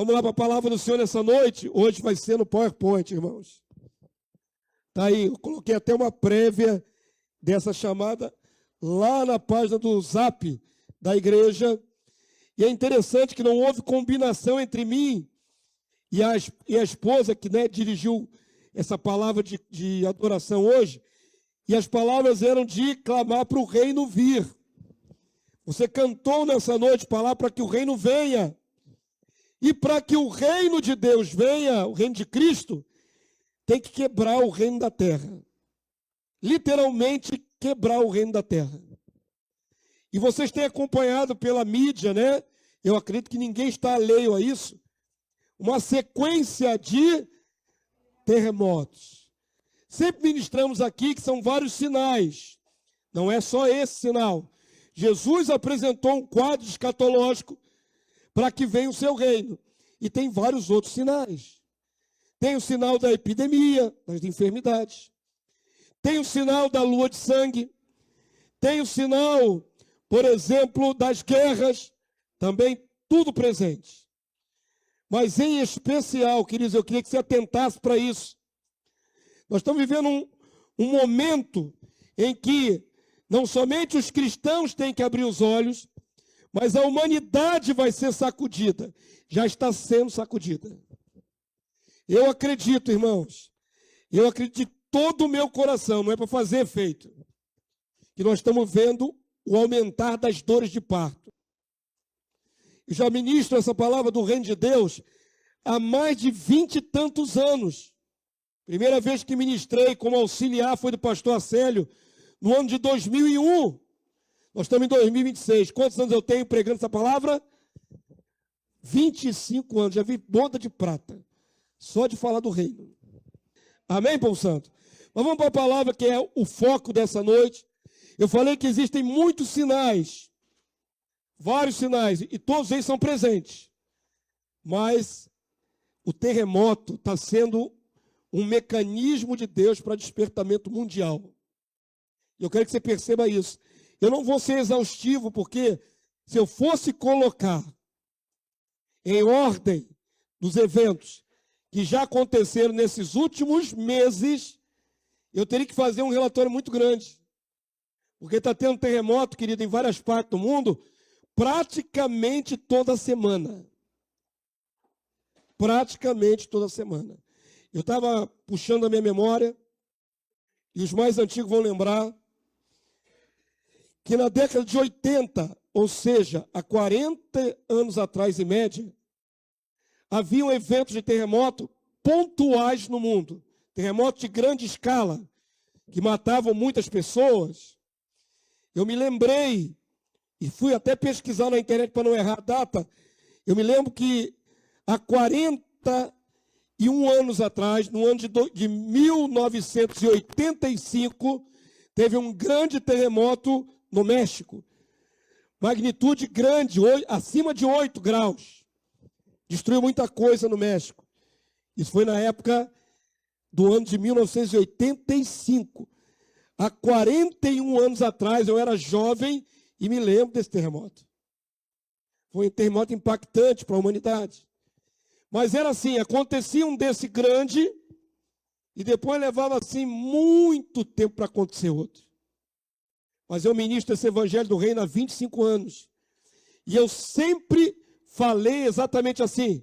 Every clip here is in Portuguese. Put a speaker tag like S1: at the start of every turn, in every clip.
S1: Vamos lá para a palavra do Senhor nessa noite. Hoje vai ser no PowerPoint, irmãos. Tá aí, eu coloquei até uma prévia dessa chamada lá na página do Zap da igreja. E é interessante que não houve combinação entre mim e a esposa que, né, dirigiu essa palavra de adoração hoje. E as palavras eram de clamar para o reino vir. Você cantou nessa noite palavra para que o reino venha. E para que o reino de Deus venha, o reino de Cristo, tem que quebrar o reino da terra. Literalmente quebrar o reino da terra. E vocês têm acompanhado pela mídia, né? Eu acredito que ninguém está alheio a isso. Uma sequência de terremotos. Sempre ministramos aqui que são vários sinais. Não é só esse sinal. Jesus apresentou um quadro escatológico para que venha o seu reino. E tem vários outros sinais. Tem o sinal da epidemia, das enfermidades. Tem o sinal da lua de sangue. Tem o sinal, por exemplo, das guerras. Também tudo presente. Mas em especial, queridos, eu queria que você atentasse para isso. Nós estamos vivendo um momento em que não somente os cristãos têm que abrir os olhos, mas a humanidade vai ser sacudida. Já está sendo sacudida. Eu acredito, irmãos, eu acredito de todo o meu coração, não é para fazer efeito, que nós estamos vendo o aumentar das dores de parto. Eu já ministro essa palavra do reino de Deus há mais de 20 e tantos anos. Primeira vez que ministrei como auxiliar foi do pastor Acélio, no ano de 2001. Nós estamos em 2026. Quantos anos eu tenho pregando essa palavra? 25 anos. Já vi boda de prata. Só de falar do reino. Amém, povo santo? Mas vamos para a palavra que é o foco dessa noite. Eu falei que existem muitos sinais. Vários sinais. E todos eles são presentes. Mas o terremoto está sendo um mecanismo de Deus para despertamento mundial. Eu quero que você perceba isso. Eu não vou ser exaustivo, porque se eu fosse colocar em ordem dos eventos que já aconteceram nesses últimos meses, eu teria que fazer um relatório muito grande. Porque está tendo terremoto, querido, em várias partes do mundo, praticamente toda semana. Praticamente toda semana. Eu estava puxando a minha memória, e os mais antigos vão lembrar, que na década de 80, ou seja, há 40 anos atrás, em média, haviam eventos de terremoto pontuais no mundo. Terremotos de grande escala, que matavam muitas pessoas. Eu me lembrei, e fui até pesquisar na internet para não errar a data, eu me lembro que há 41 anos atrás, no ano de 1985, teve um grande terremoto no México. Magnitude grande, acima de 8 graus. Destruiu muita coisa no México. Isso foi na época do ano de 1985. Há 41 anos atrás, eu era jovem e me lembro desse terremoto. Foi um terremoto impactante para a humanidade. Mas era assim, acontecia um desse grande e depois levava assim muito tempo para acontecer outro. Mas eu ministro esse evangelho do reino há 25 anos. E eu sempre falei exatamente assim.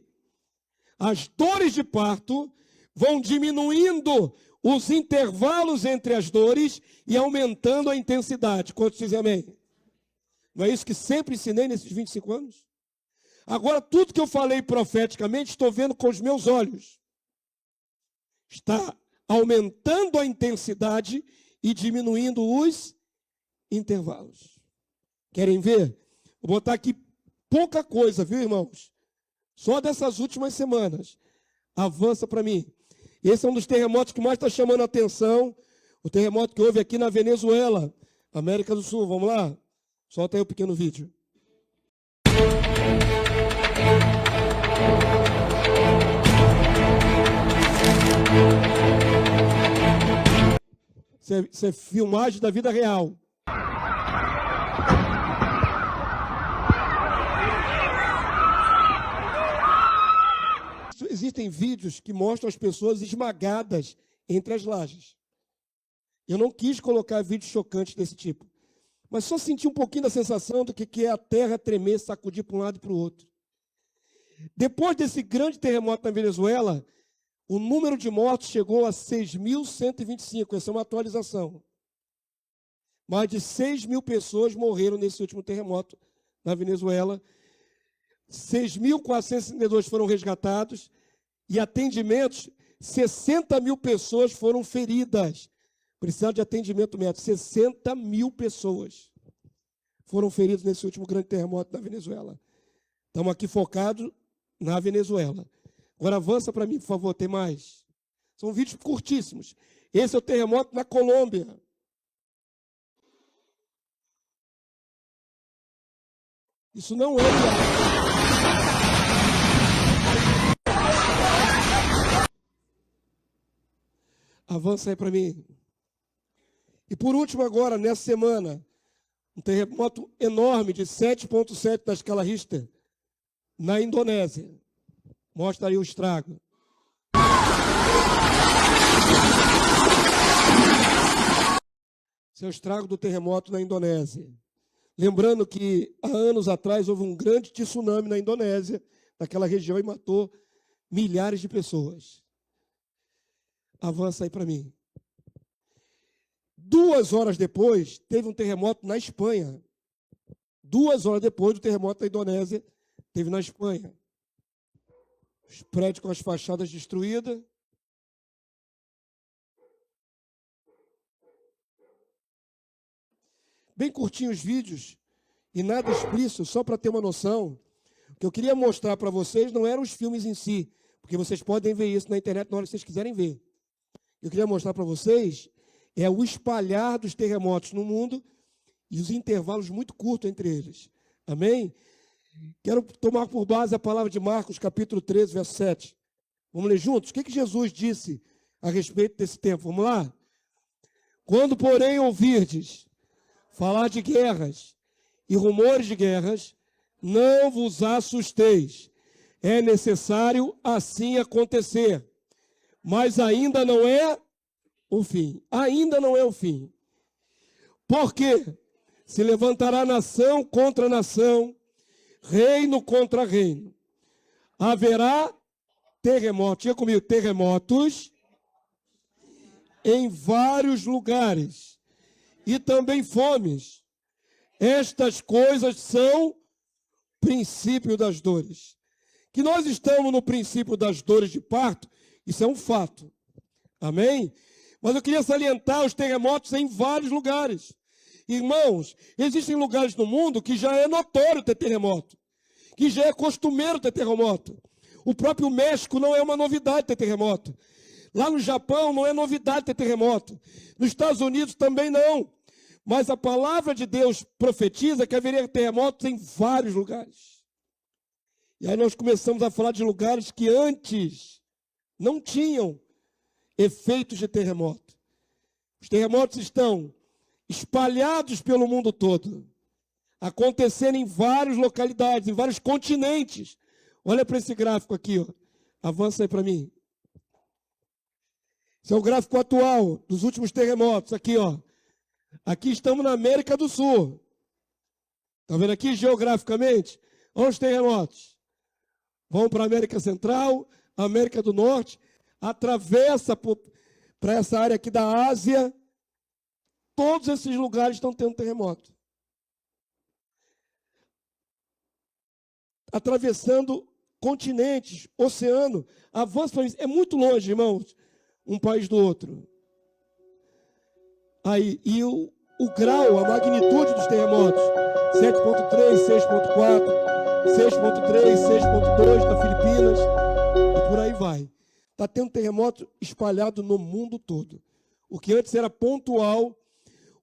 S1: As dores de parto vão diminuindo os intervalos entre as dores e aumentando a intensidade. Quantos dizem amém? Não é isso que sempre ensinei nesses 25 anos? Agora, tudo que eu falei profeticamente, estou vendo com os meus olhos. Está aumentando a intensidade e diminuindo os intervalos. Querem ver? Vou botar aqui pouca coisa, viu, irmãos? Só dessas últimas semanas. Avança para mim. Esse é um dos terremotos que mais está chamando a atenção. O terremoto que houve aqui na Venezuela, América do Sul. Vamos lá? Solta aí o pequeno vídeo. Isso é filmagem da vida real. existem vídeos que mostram as pessoas esmagadas entre as lajes. Eu não quis colocar vídeos chocantes desse tipo, mas só senti um pouquinho da sensação do que é a terra tremer, sacudir para um lado e para o outro. Depois desse grande terremoto na Venezuela, o número de mortos chegou a 6.125, essa é uma atualização. Mais de 6.000 pessoas morreram nesse último terremoto na Venezuela. 6.462 foram resgatados e atendimentos, 60.000 pessoas foram feridas. Precisando de atendimento médico. 60.000 pessoas foram feridas nesse último grande terremoto na Venezuela. Estamos aqui focados na Venezuela. Agora avança para mim, por favor, tem mais. São vídeos curtíssimos. Esse é o terremoto na Colômbia. Isso não é avança aí para mim. E por último agora, nessa semana, um terremoto enorme de 7,7 na escala Richter, na Indonésia. Mostra aí o estrago. Esse é o estrago do terremoto na Indonésia. Lembrando que há anos atrás houve um grande tsunami na Indonésia, naquela região, e matou milhares de pessoas. Avança aí para mim. 2 horas depois, teve um terremoto na Espanha. 2 horas depois do terremoto da Indonésia, teve na Espanha. Os prédios com as fachadas destruídas. Bem curtinhos os vídeos e nada explícito, só para ter uma noção. O que eu queria mostrar para vocês não eram os filmes em si, porque vocês podem ver isso na internet na hora que vocês quiserem ver. Eu queria mostrar para vocês o espalhar dos terremotos no mundo e os intervalos muito curtos entre eles. Amém? Quero tomar por base a palavra de Marcos, capítulo 13, verso 7. Vamos ler juntos? O que Jesus disse a respeito desse tempo? Vamos lá? Quando, porém, ouvirdes falar de guerras e rumores de guerras, não vos assusteis. É necessário assim acontecer. Mas ainda não é o fim. Ainda não é o fim. Porque se levantará nação contra nação, reino contra reino. Haverá terremotos. Diga comigo, terremotos em vários lugares. E também fomes. Estas coisas são princípio das dores. Que nós estamos no princípio das dores de parto, isso é um fato. Amém? Mas eu queria salientar os terremotos em vários lugares. Irmãos, existem lugares no mundo que já é notório ter terremoto, que já é costumeiro ter terremoto. O próprio México não é uma novidade ter terremoto. Lá no Japão não é novidade ter terremoto. Nos Estados Unidos também não. Mas a palavra de Deus profetiza que haveria terremotos em vários lugares. E aí nós começamos a falar de lugares que antes não tinham efeitos de terremoto. Os terremotos estão espalhados pelo mundo todo, acontecendo em várias localidades, em vários continentes. Olha para esse gráfico aqui, ó. Avança aí para mim. Esse é o gráfico atual dos últimos terremotos, aqui, ó. Aqui estamos na América do Sul. Está vendo aqui geograficamente? Olha os terremotos. Vão para a América Central, América do Norte, atravessa para essa área aqui da Ásia. Todos esses lugares estão tendo terremoto. Atravessando continentes, oceano, avança para isso. É muito longe, irmãos, um país do outro. Aí, e o grau, a magnitude dos terremotos, 7,3, 6,4, 6,3, 6,2 na Filipinas, e por aí vai. Está tendo terremoto espalhado no mundo todo. O que antes era pontual,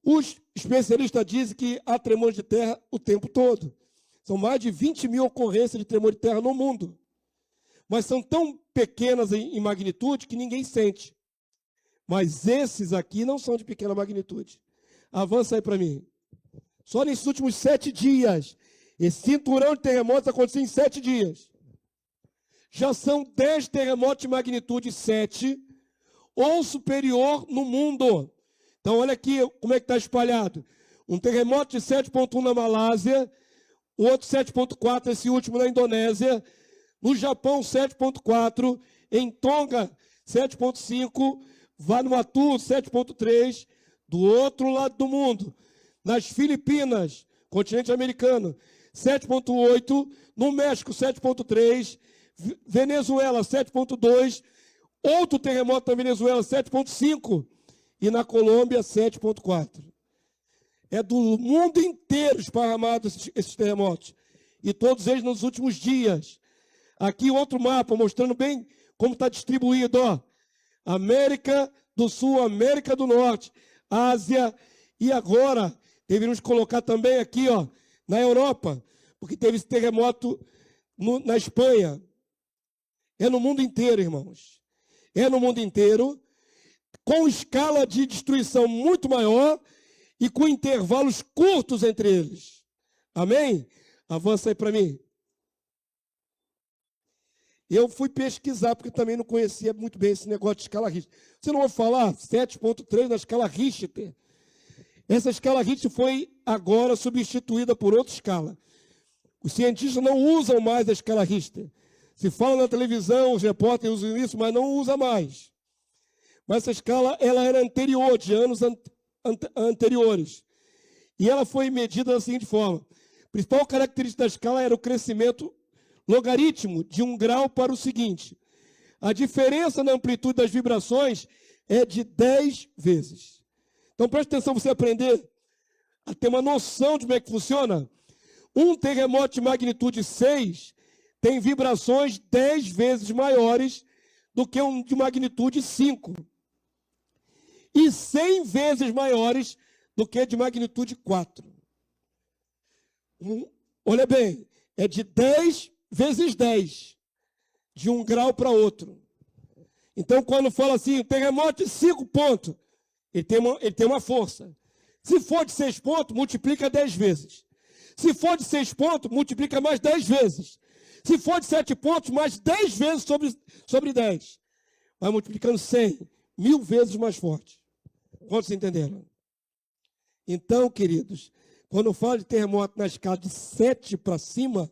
S1: os especialistas dizem que há tremores de terra o tempo todo. São mais de 20.000 ocorrências de tremor de terra no mundo. Mas são tão pequenas em magnitude que ninguém sente. Mas esses aqui não são de pequena magnitude. Avança aí para mim. Só nesses últimos 7 dias. Esse cinturão de terremotos aconteceu em 7 dias. já são 10 terremotos de magnitude 7 ou superior no mundo. Então, olha aqui como é que está espalhado. Um terremoto de 7,1 na Malásia, o outro 7,4, esse último na Indonésia, no Japão 7,4, em Tonga 7,5, Vanuatu 7,3, do outro lado do mundo. Nas Filipinas, continente americano, 7,8, no México 7,3, Venezuela 7,2, outro terremoto na Venezuela 7,5 e na Colômbia 7,4. É do mundo inteiro esparramado esses terremotos. E todos eles nos últimos dias. Aqui outro mapa mostrando bem como está distribuído. Ó. América do Sul, América do Norte, Ásia. E agora, deveríamos colocar também aqui, ó, na Europa, porque teve esse terremoto na Espanha. É no mundo inteiro, irmãos. É no mundo inteiro, com escala de destruição muito maior e com intervalos curtos entre eles. Amém? Avança aí para mim. Eu fui pesquisar, porque também não conhecia muito bem esse negócio de escala Richter. Você não vai falar 7,3 na escala Richter. Essa escala Richter foi agora substituída por outra escala. Os cientistas não usam mais a escala Richter. Se fala na televisão, os repórteres usam isso, mas não usa mais. Mas essa escala ela era anterior, de anos anteriores. E ela foi medida da seguinte forma. A principal característica da escala era o crescimento logaritmo de 1 grau para o seguinte. A diferença na amplitude das vibrações é de 10 vezes. Então, preste atenção para você aprender a ter uma noção de como é que funciona. Um terremoto de magnitude 6 tem vibrações 10 vezes maiores do que um de magnitude 5. E 100 vezes maiores do que de magnitude 4. Olha bem, é de 10 vezes 10, de 1 grau para outro. Então, quando fala assim, terremoto de 5 pontos, ele tem uma força. Se for de 6 pontos, multiplica 10 vezes. Se for de 6 pontos, multiplica mais 10 vezes. Se for de 7 pontos, mais 10 vezes sobre 10. Vai multiplicando 100, 1000 vezes mais forte. Quantos entenderam? Então, queridos, quando eu falo de terremoto na escala de 7 para cima,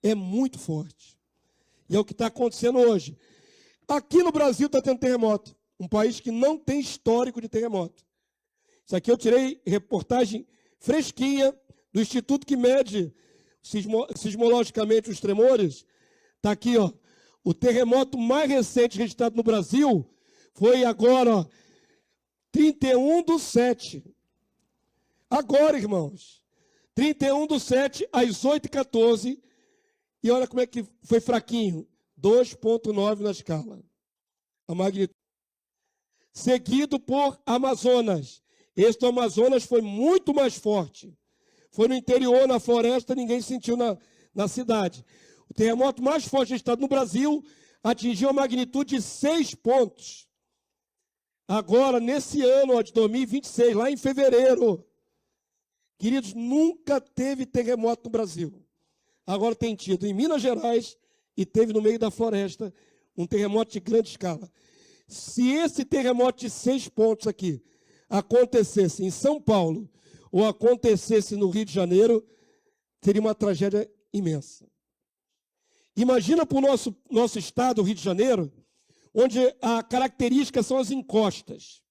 S1: é muito forte. E é o que está acontecendo hoje. Aqui no Brasil está tendo terremoto. Um país que não tem histórico de terremoto. Isso aqui eu tirei reportagem fresquinha do Instituto que mede sismologicamente os tremores. Está aqui, ó. O terremoto mais recente registrado no Brasil foi agora, ó, 31/7. Agora, irmãos. 31/7, às 8h14. E olha como é que foi fraquinho. 2,9 na escala. A magnitude. Seguido por Amazonas. Esse do Amazonas foi muito mais forte. Foi no interior, na floresta, ninguém sentiu na cidade. O terremoto mais forte registrado no Brasil atingiu a magnitude de 6 pontos. Agora, nesse ano, ó, de 2026, lá em fevereiro. Queridos, nunca teve terremoto no Brasil. Agora tem tido em Minas Gerais e teve no meio da floresta um terremoto de grande escala. Se esse terremoto de 6 pontos aqui acontecesse em São Paulo ou acontecesse no Rio de Janeiro, seria uma tragédia imensa. Imagina para o nosso estado, o Rio de Janeiro, onde a característica são as encostas.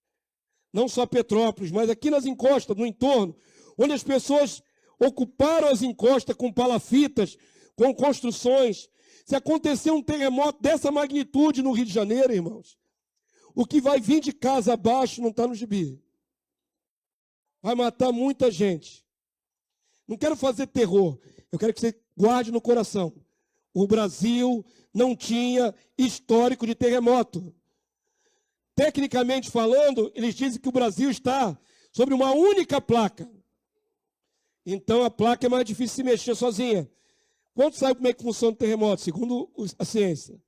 S1: Não só Petrópolis, mas aqui nas encostas, no entorno, onde as pessoas ocuparam as encostas com palafitas, com construções. Se acontecer um terremoto dessa magnitude no Rio de Janeiro, irmãos, o que vai vir de casa abaixo não está no gibi. Vai matar muita gente. Não quero fazer terror. Eu quero que você guarde no coração. O Brasil não tinha histórico de terremoto. Tecnicamente falando, eles dizem que o Brasil está sobre uma única placa. Então a placa é mais difícil de se mexer sozinha. Quantos sabem como é que funciona o terremoto, segundo a ciência?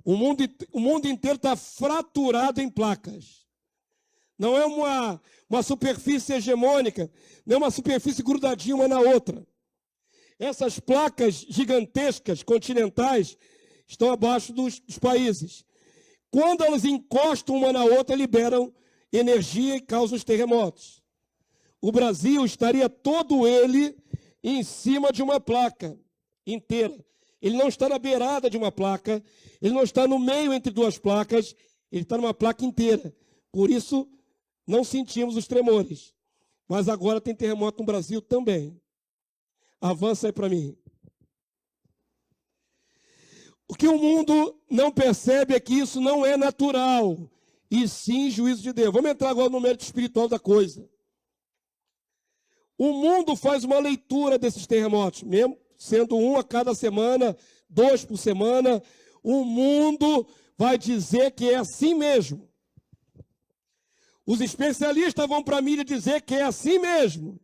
S1: O mundo inteiro está fraturado em placas. Não é uma superfície hegemônica, não é uma superfície grudadinha uma na outra. Essas placas gigantescas, continentais, estão abaixo dos países. Quando elas encostam uma na outra, liberam energia e causam os terremotos. O Brasil estaria todo ele em cima de uma placa inteira. Ele não está na beirada de uma placa, ele não está no meio entre duas placas, ele está numa placa inteira. Por isso, não sentimos os tremores. Mas agora tem terremoto no Brasil também. Avança aí para mim. O que o mundo não percebe é que isso não é natural, e sim juízo de Deus. Vamos entrar agora no mérito espiritual da coisa. O mundo faz uma leitura desses terremotos, mesmo sendo um a cada semana, 2 por semana. O mundo vai dizer que é assim mesmo. Os especialistas vão para a mídia dizer que é assim mesmo.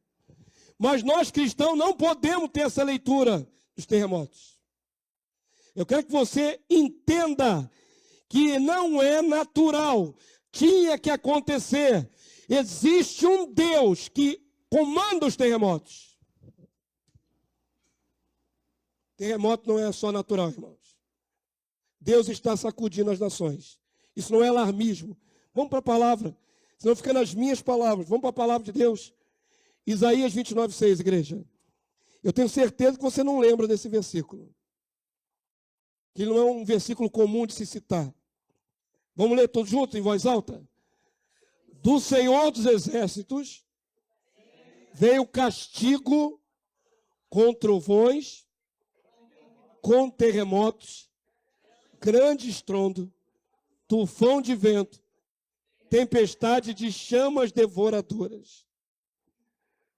S1: Mas nós cristãos não podemos ter essa leitura dos terremotos. Eu quero que você entenda que não é natural, tinha que acontecer. Existe um Deus que comanda os terremotos. Terremoto não é só natural, irmãos. Deus está sacudindo as nações. Isso não é alarmismo. Vamos para a palavra, senão fica nas minhas palavras. Vamos para a palavra de Deus. Isaías 29:6, igreja. Eu tenho certeza que você não lembra desse versículo. Que não é um versículo comum de se citar. Vamos ler todos juntos, em voz alta? Do Senhor dos Exércitos veio castigo com trovões, com terremotos, grande estrondo, tufão de vento, tempestade de chamas devoradoras.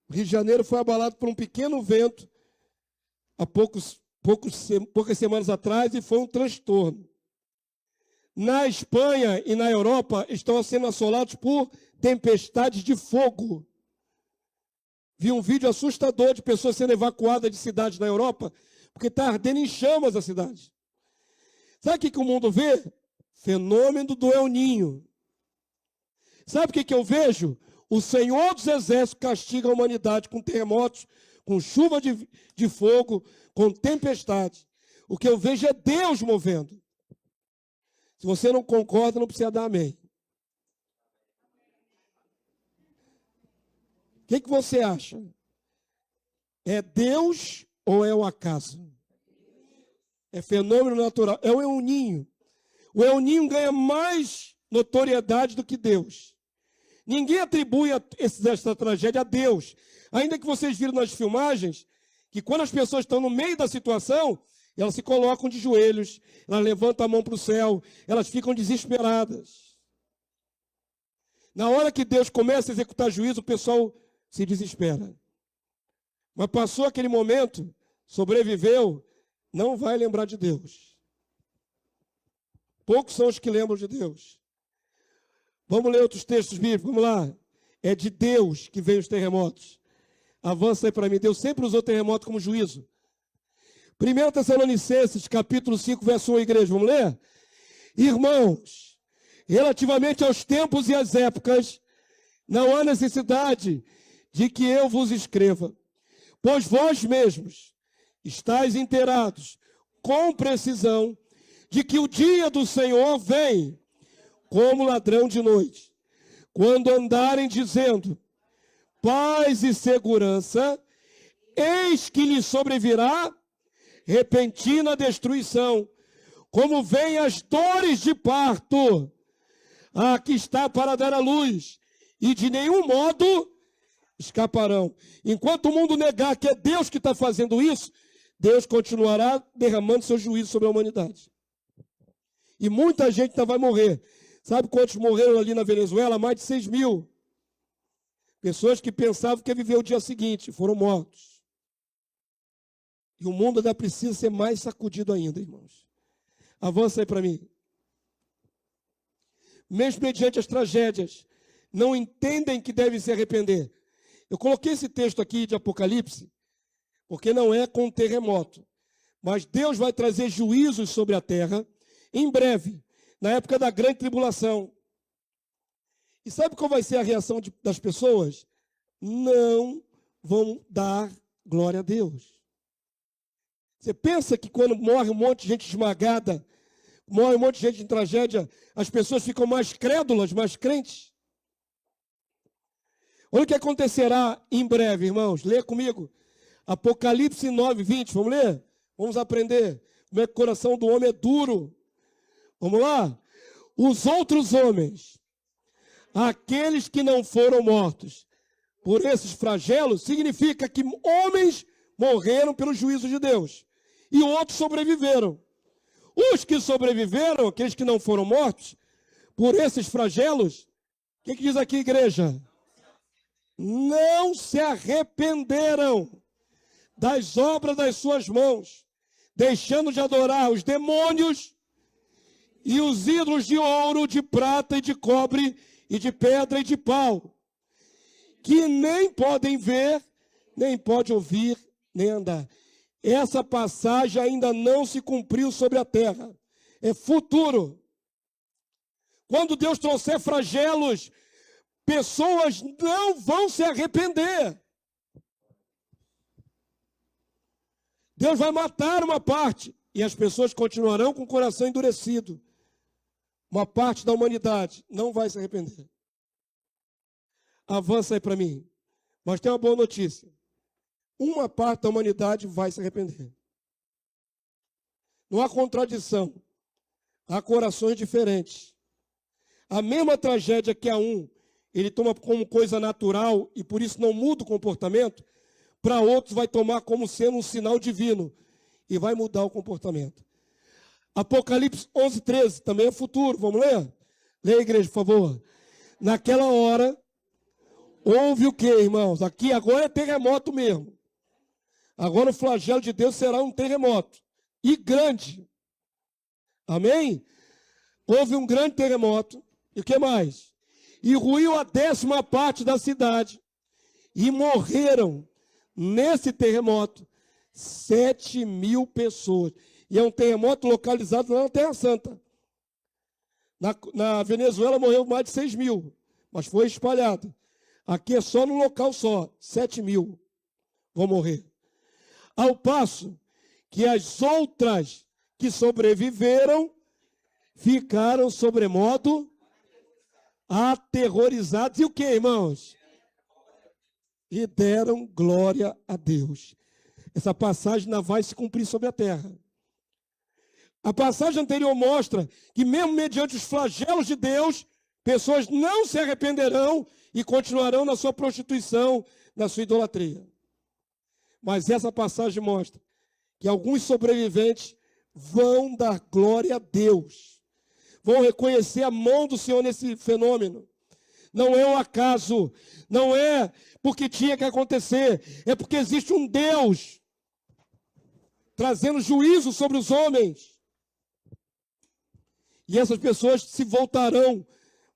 S1: O Rio de Janeiro foi abalado por um pequeno vento há poucas semanas atrás e foi um transtorno. Na Espanha e na Europa estão sendo assolados por tempestades de fogo. Vi um vídeo assustador de pessoas sendo evacuadas de cidades na Europa porque está ardendo em chamas a cidade. Sabe o que o mundo vê? Fenômeno do El Ninho. Sabe o que eu vejo? O Senhor dos Exércitos castiga a humanidade com terremotos, com chuva de fogo, com tempestade. O que eu vejo é Deus movendo. Se você não concorda, não precisa dar amém. O que você acha? É Deus ou é o acaso? É fenômeno natural. É o El Ninho. O El Ninho ganha mais notoriedade do que Deus. Ninguém atribui essa tragédia a Deus. Ainda que vocês viram nas filmagens que quando as pessoas estão no meio da situação, elas se colocam de joelhos, elas levantam a mão para o céu, elas ficam desesperadas. Na hora que Deus começa a executar juízo, o pessoal se desespera. Mas passou aquele momento, sobreviveu, não vai lembrar de Deus. Poucos são os que lembram de Deus. Vamos ler outros textos bíblicos, vamos lá. É de Deus que vem os terremotos. Avança aí para mim. Deus sempre usou terremoto como juízo. 1 Tessalonicenses, capítulo 5, verso 1, igreja, vamos ler? Irmãos, relativamente aos tempos e às épocas, não há necessidade de que eu vos escreva, pois vós mesmos estáis inteirados com precisão de que o dia do Senhor vem como ladrão de noite, quando andarem dizendo paz e segurança, eis que lhes sobrevirá repentina destruição, como vêm as dores de parto, que está para dar à luz, e de nenhum modo escaparão. Enquanto o mundo negar que é Deus que está fazendo isso, Deus continuará derramando seu juízo sobre a humanidade. E muita gente ainda vai morrer. Sabe quantos morreram ali na Venezuela? Mais de 6 mil. Pessoas que pensavam que ia viver o dia seguinte, foram mortos. E o mundo ainda precisa ser mais sacudido ainda, irmãos. Avança aí para mim. Mesmo mediante as tragédias, não entendem que devem se arrepender. Eu coloquei esse texto aqui de Apocalipse, porque não é com terremoto. Mas Deus vai trazer juízos sobre a terra em breve, na época da grande tribulação. E sabe qual vai ser a reação das pessoas? Não vão dar glória a Deus. Você pensa que quando morre um monte de gente esmagada, morre um monte de gente em tragédia, as pessoas ficam mais crédulas, mais crentes? Olha o que acontecerá em breve, irmãos. Lê comigo. Apocalipse 9, 20. Vamos ler? Vamos aprender como é que o coração do homem é duro. Vamos lá? Os outros homens, aqueles que não foram mortos por esses flagelos, significa que homens morreram pelo juízo de Deus e outros sobreviveram. Os que sobreviveram, aqueles que não foram mortos por esses flagelos, o que diz aqui, igreja? Não se arrependeram das obras das suas mãos, deixando de adorar os demônios e os ídolos de ouro, de prata e de cobre, e de pedra e de pau, que nem podem ver, nem podem ouvir, nem andar. Essa passagem ainda não se cumpriu sobre a terra. É futuro. Quando Deus trouxer flagelos, pessoas não vão se arrepender. Deus vai matar uma parte, e as pessoas continuarão com o coração endurecido. Uma parte da humanidade não vai se arrepender. Avança aí para mim. Mas tem uma boa notícia. Uma parte da humanidade vai se arrepender. Não há contradição. Há corações diferentes. A mesma tragédia que a um, ele toma como coisa natural e por isso não muda o comportamento, para outros vai tomar como sendo um sinal divino e vai mudar o comportamento. Apocalipse 11, 13, também é futuro, vamos ler? Leia, igreja, por favor. Naquela hora, houve o que, irmãos? Aqui agora é terremoto mesmo. Agora o flagelo de Deus será um terremoto, e grande. Amém? Houve um grande terremoto, e o que mais? E ruiu a 10ª parte da cidade, e morreram nesse terremoto 7.000 pessoas. E é um terremoto localizado lá na Terra Santa. Na Venezuela morreu mais de 6.000, mas foi espalhado. Aqui é só no local só, 7.000 vão morrer. Ao passo que as outras que sobreviveram ficaram sobremodo aterrorizados. E o que, irmãos? E deram glória a Deus. Essa passagem ainda vai se cumprir sobre a terra. A passagem anterior mostra que mesmo mediante os flagelos de Deus, pessoas não se arrependerão e continuarão na sua prostituição, na sua idolatria. Mas essa passagem mostra que alguns sobreviventes vão dar glória a Deus. Vão reconhecer a mão do Senhor nesse fenômeno. Não é um acaso, não é porque tinha que acontecer, é porque existe um Deus trazendo juízo sobre os homens. E essas pessoas se voltarão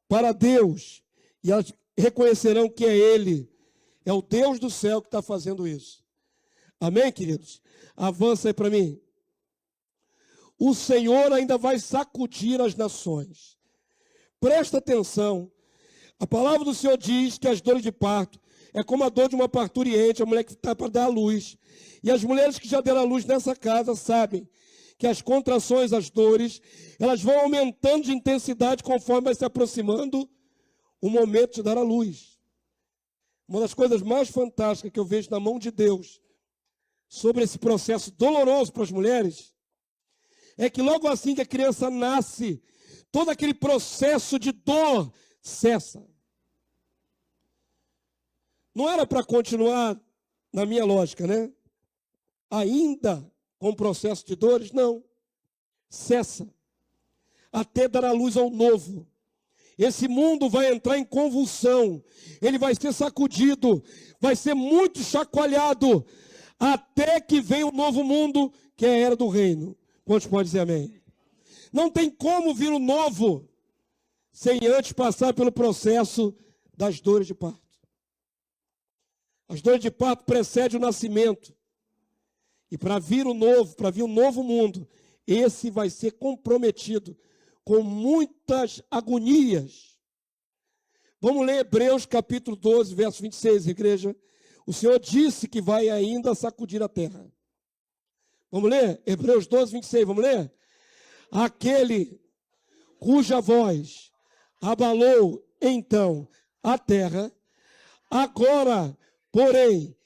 S1: para Deus. E elas reconhecerão que é Ele. É o Deus do céu que está fazendo isso. Amém, queridos? Avança aí para mim. O Senhor ainda vai sacudir as nações. Presta atenção. A palavra do Senhor diz que as dores de parto é como a dor de uma parturiente, a mulher que está para dar à luz. E as mulheres que já deram à luz nessa casa sabem que as contrações, as dores, elas vão aumentando de intensidade conforme vai se aproximando o momento de dar à luz. Uma das coisas mais fantásticas que eu vejo na mão de Deus sobre esse processo doloroso para as mulheres é que logo assim que a criança nasce, todo aquele processo de dor cessa. Não era para continuar na minha lógica, né? Ainda com o processo de dores, não. Cessa. Até dar a luz ao novo. Esse mundo vai entrar em convulsão. Ele vai ser sacudido. Vai ser muito chacoalhado. Até que venha o novo mundo, que é a era do reino. Quantos podem dizer amém? Não tem como vir o novo sem antes passar pelo processo das dores de parto. As dores de parto precedem o nascimento. E para vir o novo, para vir um novo mundo, esse vai ser comprometido com muitas agonias. Vamos ler Hebreus capítulo 12, verso 26, igreja. O Senhor disse que vai ainda sacudir a terra. Vamos ler? Hebreus 12, 26, vamos ler? Aquele cuja voz abalou então a terra, agora, porém,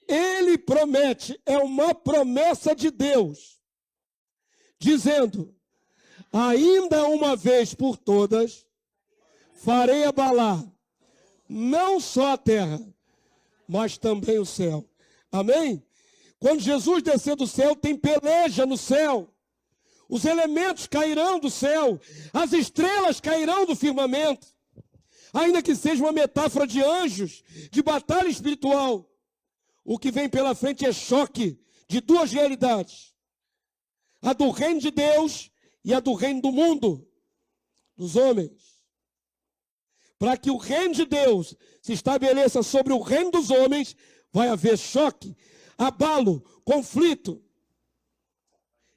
S1: ele promete, é uma promessa de Deus, dizendo: ainda uma vez por todas, farei abalar não só a terra, mas também o céu. Amém? Quando Jesus descer do céu, tem peleja no céu. Os elementos cairão do céu, as estrelas cairão do firmamento. Ainda que seja uma metáfora de anjos, de batalha espiritual, o que vem pela frente é choque de duas realidades: a do reino de Deus e a do reino do mundo, dos homens. Para que o reino de Deus se estabeleça sobre o reino dos homens, vai haver choque, abalo, conflito.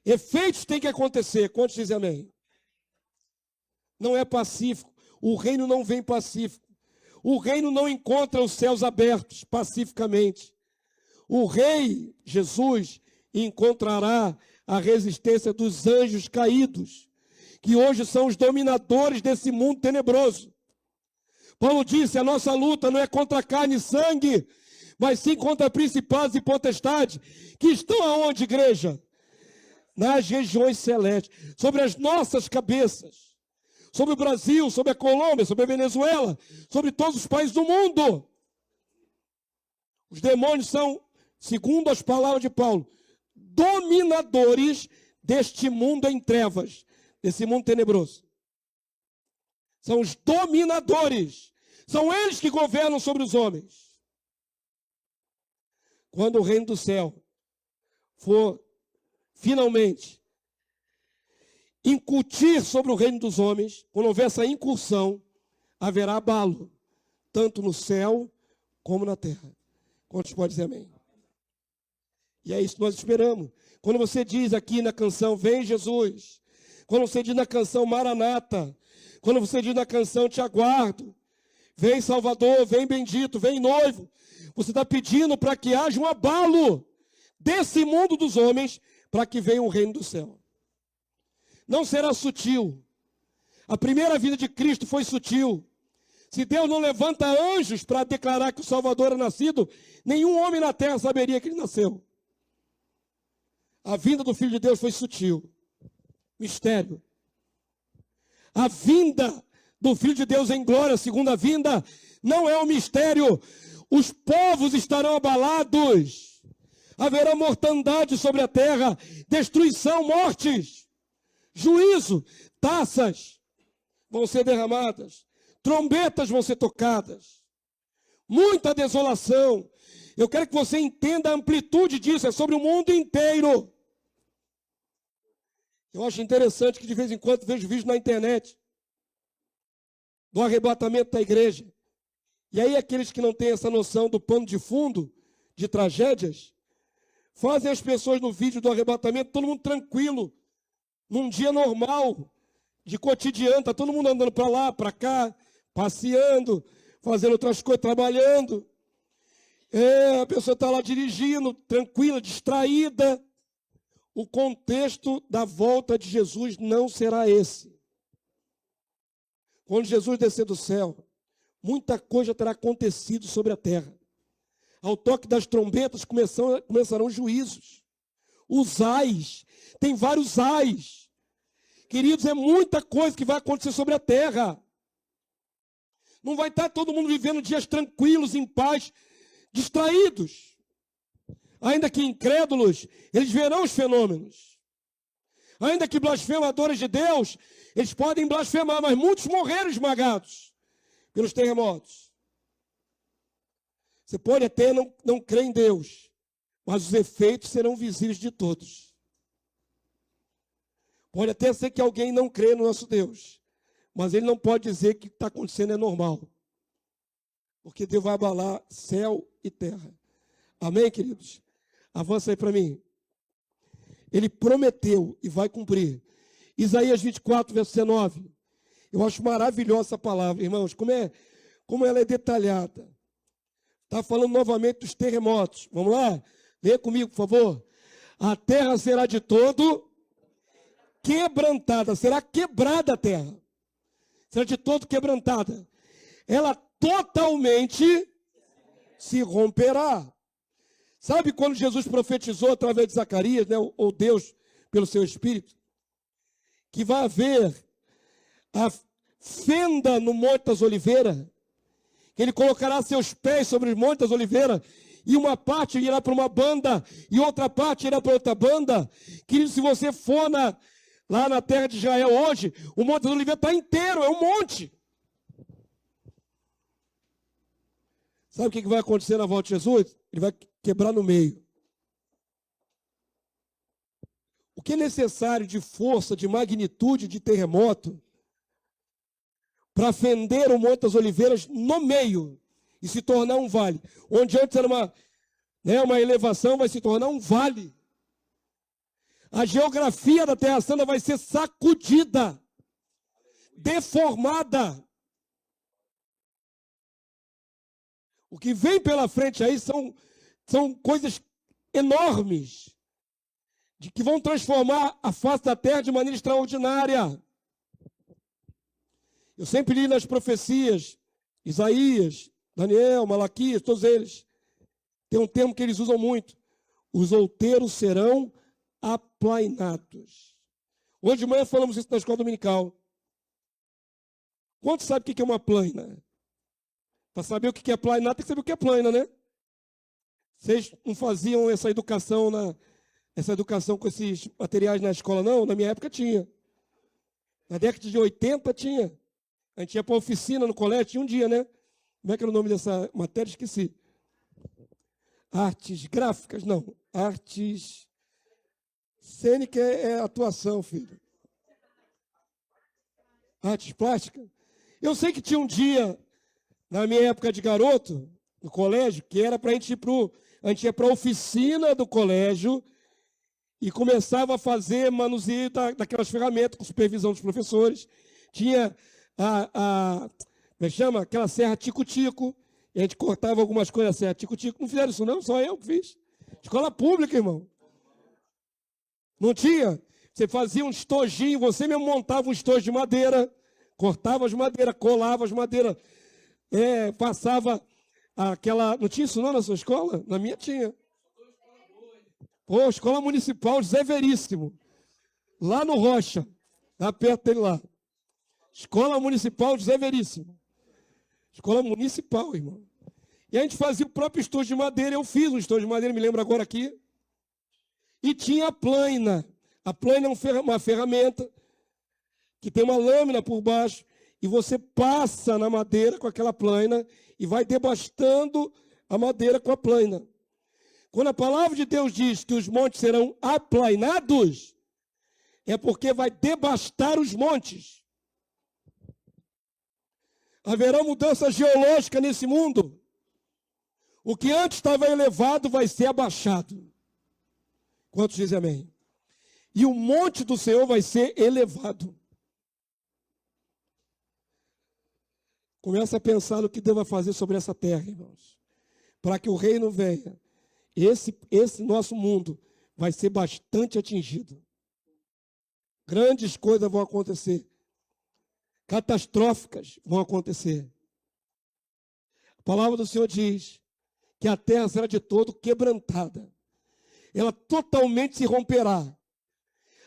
S1: Efeitos têm que acontecer. Quantos dizem amém? Não é pacífico. O reino não vem pacífico. O reino não encontra os céus abertos pacificamente. O rei, Jesus, encontrará a resistência dos anjos caídos, que hoje são os dominadores desse mundo tenebroso. Paulo disse: a nossa luta não é contra carne e sangue, mas sim contra principados e potestades, que estão aonde, igreja? Nas regiões celestes, sobre as nossas cabeças, sobre o Brasil, sobre a Colômbia, sobre a Venezuela, sobre todos os países do mundo. Os demônios são, segundo as palavras de Paulo, dominadores deste mundo em trevas, desse mundo tenebroso. São os dominadores, são eles que governam sobre os homens. Quando o reino do céu for finalmente incutir sobre o reino dos homens, quando houver essa incursão, haverá abalo, tanto no céu como na terra. Quantos podem dizer amém? E é isso que nós esperamos. Quando você diz aqui na canção, vem Jesus, quando você diz na canção, Maranata, quando você diz na canção, te aguardo, vem Salvador, vem bendito, vem noivo, você está pedindo para que haja um abalo desse mundo dos homens, para que venha o reino do céu. Não será sutil. A primeira vinda de Cristo foi sutil. Se Deus não levanta anjos para declarar que o Salvador é nascido, nenhum homem na terra saberia que ele nasceu. A vinda do Filho de Deus foi sutil. Mistério. A vinda do Filho de Deus em glória, a segunda vinda, não é um mistério. Os povos estarão abalados. Haverá mortandade sobre a terra, destruição, mortes, juízo, taças vão ser derramadas, trombetas vão ser tocadas, muita desolação. Eu quero que você entenda a amplitude disso, é sobre o mundo inteiro. Eu acho interessante que de vez em quando vejo vídeos na internet do arrebatamento da igreja. E aí aqueles que não têm essa noção do pano de fundo de tragédias, fazem as pessoas no vídeo do arrebatamento, todo mundo tranquilo, num dia normal, de cotidiano, está todo mundo andando para lá, para cá, passeando, fazendo outras coisas, trabalhando. A pessoa está lá dirigindo, tranquila, distraída. O contexto da volta de Jesus não será esse. Quando Jesus descer do céu, muita coisa terá acontecido sobre a terra. Ao toque das trombetas começarão juízos. Os ais, tem vários ais. Queridos, é muita coisa que vai acontecer sobre a terra. Não vai estar todo mundo vivendo dias tranquilos, em paz, distraídos. Ainda que incrédulos, eles verão os fenômenos. Ainda que blasfemadores de Deus, eles podem blasfemar, mas muitos morreram esmagados pelos terremotos. Você pode até não crer em Deus, mas os efeitos serão visíveis de todos. Pode até ser que alguém não crê no nosso Deus, mas ele não pode dizer que o que está acontecendo é normal. Porque Deus vai abalar céu e terra. Amém, queridos? Avança aí para mim. Ele prometeu e vai cumprir. Isaías 24, verso 19. Eu acho maravilhosa essa palavra, irmãos. Como ela é detalhada. Está falando novamente dos terremotos. Vamos lá? Leia comigo, por favor. A terra será de todo quebrantada. Será quebrada a terra. Será de todo quebrantada. Ela totalmente se romperá. Sabe quando Jesus profetizou através de Zacarias, né, ou Deus, pelo seu Espírito, que vai haver a fenda no Monte das Oliveiras, que ele colocará seus pés sobre os Montes das Oliveiras, e uma parte irá para uma banda, e outra parte irá para outra banda. Que se você for lá na terra de Israel hoje, o Monte das Oliveiras está inteiro, é um monte. Sabe o que vai acontecer na volta de Jesus? Ele vai quebrar no meio. O que é necessário de força, de magnitude, de terremoto, para fender o Monte das Oliveiras no meio e se tornar um vale? Onde antes era uma elevação, vai se tornar um vale. A geografia da Terra Santa vai ser sacudida, deformada. O que vem pela frente aí são coisas enormes, que vão transformar a face da terra de maneira extraordinária. Eu sempre li nas profecias, Isaías, Daniel, Malaquias, todos eles. Tem um termo que eles usam muito. Os outeiros serão aplainados. Hoje de manhã falamos isso na escola dominical. Quantos sabem o que é uma plaina? Para saber o que é plainar, tem que saber o que é plaina, né? Vocês não faziam essa educação com esses materiais na escola, não? Na minha época tinha. Na década de 80 tinha. A gente ia para a oficina no colégio, tinha um dia, né? Como é que era o nome dessa matéria? Esqueci. Artes gráficas? Não. Artes... Cênica é atuação, filho. Artes plásticas? Eu sei que tinha um dia... Na minha época de garoto, no colégio, que era para a gente ir a gente ia para a oficina do colégio e começava a fazer manuseio daquelas ferramentas com supervisão dos professores. Tinha como é que chama? Aquela serra tico-tico. E a gente cortava algumas coisas, serra tico-tico. Não fizeram isso não, só eu que fiz. Escola pública, irmão. Não tinha? Você fazia um estojinho, você mesmo montava um estojo de madeira, cortava as madeiras, colava as madeiras. Passava aquela... Não tinha isso não na sua escola? Na minha tinha. Pô, Escola Municipal José Veríssimo. Lá no Rocha. Lá perto dele lá. Escola Municipal José Veríssimo. Escola Municipal, irmão. E a gente fazia o próprio estojo de madeira. Eu fiz um estojo de madeira, me lembro agora aqui. E tinha a plaina. A plaina é uma ferramenta que tem uma lâmina por baixo. E você passa na madeira com aquela plaina e vai debastando a madeira com a plaina. Quando a palavra de Deus diz que os montes serão aplainados, é porque vai debastar os montes. Haverá mudança geológica nesse mundo. O que antes estava elevado vai ser abaixado. Quantos dizem amém? E o monte do Senhor vai ser elevado. Começa a pensar no que deva fazer sobre essa terra, irmãos. Para que o reino venha. Esse nosso mundo vai ser bastante atingido. Grandes coisas vão acontecer. Catastróficas vão acontecer. A palavra do Senhor diz que a terra será de todo quebrantada. Ela totalmente se romperá.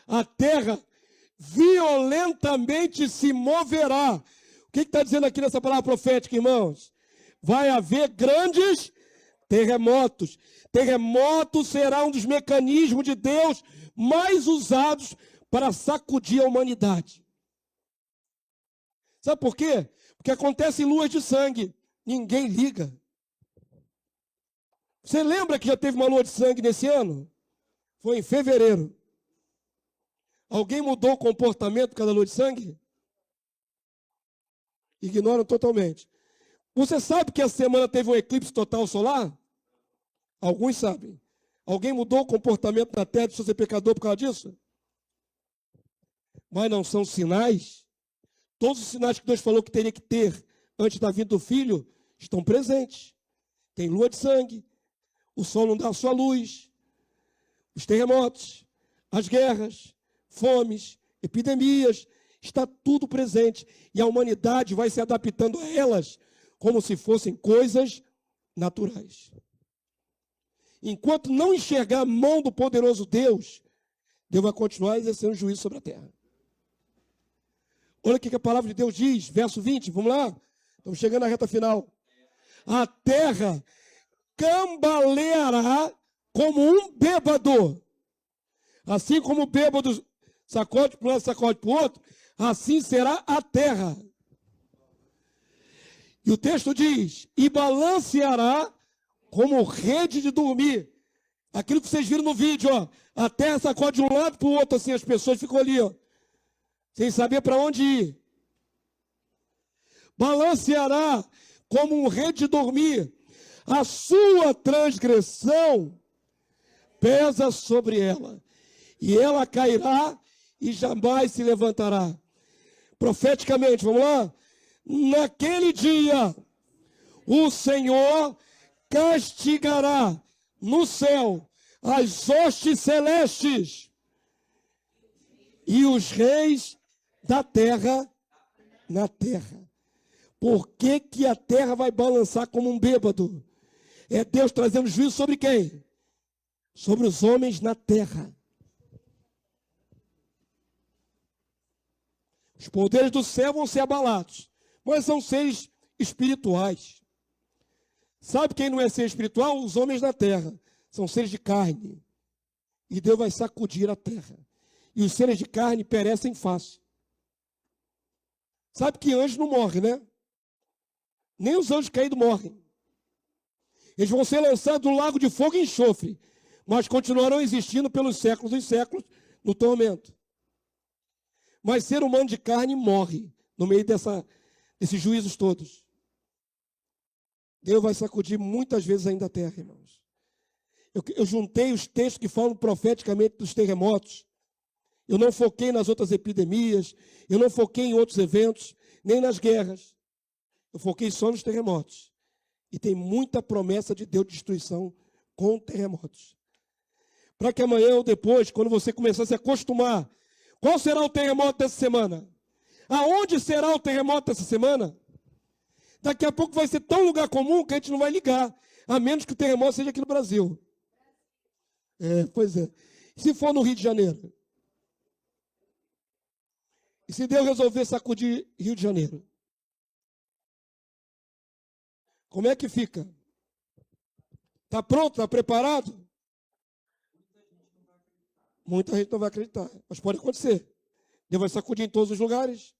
S1: A terra violentamente se moverá. O que está dizendo aqui nessa palavra profética, irmãos? Vai haver grandes terremotos. Terremoto será um dos mecanismos de Deus mais usados para sacudir a humanidade. Sabe por quê? Porque acontece em luas de sangue. Ninguém liga. Você lembra que já teve uma lua de sangue nesse ano? Foi em fevereiro. Alguém mudou o comportamento por causa da lua de sangue? Ignoram totalmente. Você sabe que essa semana teve um eclipse total solar? Alguns sabem. Alguém mudou o comportamento da terra de ser pecador por causa disso? Mas não são sinais? Todos os sinais que Deus falou que teria que ter antes da vinda do Filho estão presentes. Tem lua de sangue, o sol não dá a sua luz, Os terremotos, as guerras, fomes, epidemias, está tudo presente. E a humanidade vai se adaptando a elas como se fossem coisas naturais. Enquanto não enxergar a mão do poderoso Deus, Deus vai continuar exercendo juízo sobre a terra. Olha o que a palavra de Deus diz, verso 20, vamos lá? Estamos chegando à reta final. A terra cambaleará como um bêbado. Assim como o bêbado sacode para um lado, sacode para o outro, assim será a terra. E o texto diz, e balanceará como rede de dormir. Aquilo que vocês viram no vídeo, ó. A terra sacode de um lado para o outro, assim, as pessoas ficam ali, ó, sem saber para onde ir. Balanceará como um rede de dormir. A sua transgressão pesa sobre ela. E ela cairá e jamais se levantará. Profeticamente, vamos lá? Naquele dia, o Senhor castigará no céu as hostes celestes e os reis da terra na terra. Por que que a terra vai balançar como um bêbado? É Deus trazendo juízo sobre quem? Sobre os homens na terra. Os poderes do céu vão ser abalados, mas são seres espirituais. Sabe quem não é ser espiritual? Os homens na terra. São seres de carne. E Deus vai sacudir a terra. E os seres de carne perecem fácil. Sabe que anjo não morre, né? Nem os anjos caídos morrem. Eles vão ser lançados no lago de fogo e enxofre, mas continuarão existindo pelos séculos dos séculos no tormento. Mas ser humano de carne morre no meio desses juízos todos. Deus vai sacudir muitas vezes ainda a terra, irmãos. Eu juntei os textos que falam profeticamente dos terremotos. Eu não foquei nas outras epidemias, eu não foquei em outros eventos, nem nas guerras. Eu foquei só nos terremotos. E tem muita promessa de Deus de destruição com terremotos. Para que amanhã ou depois, quando você começar a se acostumar, qual será o terremoto dessa semana? Aonde será o terremoto dessa semana? Daqui a pouco vai ser tão lugar comum que a gente não vai ligar, a menos que o terremoto seja aqui no Brasil. Pois é. E se for no Rio de Janeiro? E se Deus resolver sacudir Rio de Janeiro? Como é que fica? Está pronto? Está preparado? Muita gente não vai acreditar, mas pode acontecer. Deus vai sacudir em todos os lugares.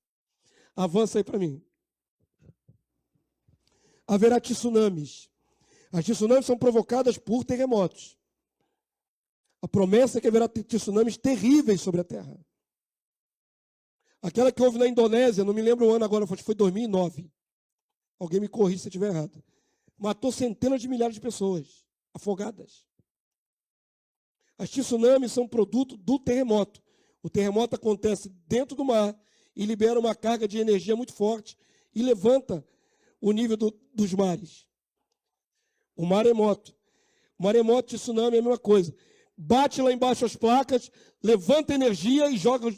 S1: Avança aí para mim. Haverá tsunamis. As tsunamis são provocadas por terremotos. A promessa é que haverá tsunamis terríveis sobre a terra. Aquela que houve na Indonésia, não me lembro o ano agora, foi 2009. Alguém me corrija se eu estiver errado. Matou centenas de milhares de pessoas afogadas. As tsunamis são produto do terremoto. O terremoto acontece dentro do mar e libera uma carga de energia muito forte e levanta o nível dos mares. O maremoto. O maremoto e tsunami é a mesma coisa. Bate lá embaixo as placas, levanta energia e joga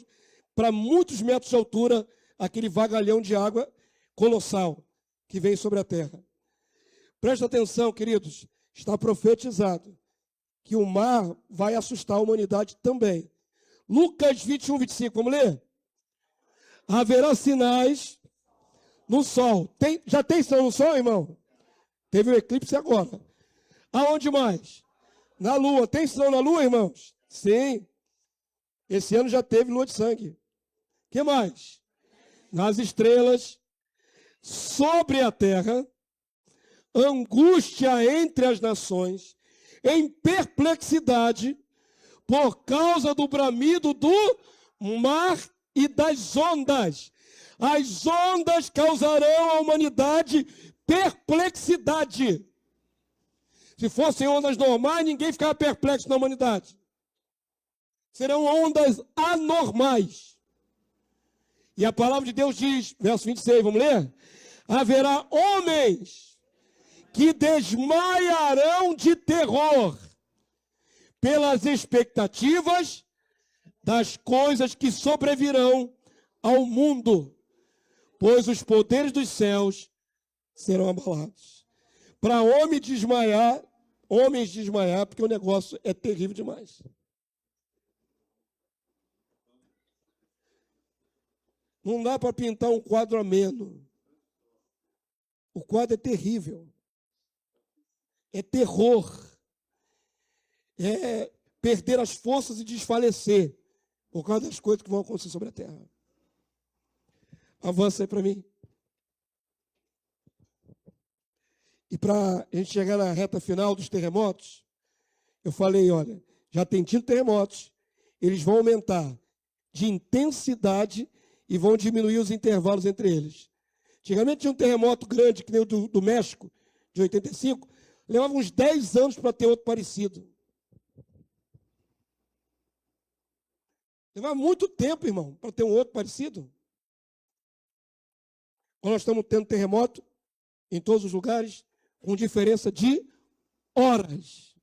S1: para muitos metros de altura aquele vagalhão de água colossal que vem sobre a terra. Presta atenção, queridos, está profetizado que o mar vai assustar a humanidade também. Lucas 21, 25, vamos ler? Haverá sinais no sol. Já tem sinal no sol, irmão? Teve um eclipse agora. Aonde mais? Na lua. Tem sinal na lua, irmãos? Sim. Esse ano já teve lua de sangue. O que mais? Nas estrelas, sobre a terra, angústia entre as nações, em perplexidade, por causa do bramido do mar e das ondas. As ondas causarão à humanidade perplexidade. Se fossem ondas normais, ninguém ficava perplexo na humanidade. Serão ondas anormais. E a palavra de Deus diz, verso 26, vamos ler? Haverá homens que desmaiarão de terror pelas expectativas das coisas que sobrevirão ao mundo, pois os poderes dos céus serão abalados. Para homens desmaiar, porque o negócio é terrível demais. Não dá para pintar um quadro ameno. O quadro é terrível. É terror. É perder as forças e desfalecer por causa das coisas que vão acontecer sobre a terra. Avança aí para mim. E para a gente chegar na reta final dos terremotos, eu falei, olha, já tem tido terremotos, eles vão aumentar de intensidade e vão diminuir os intervalos entre eles. Antigamente tinha um terremoto grande, que nem o do México, de 85, levava uns 10 anos para ter outro parecido. Levava muito tempo, irmão, para ter um outro parecido. Nós estamos tendo terremoto em todos os lugares, com diferença de horas.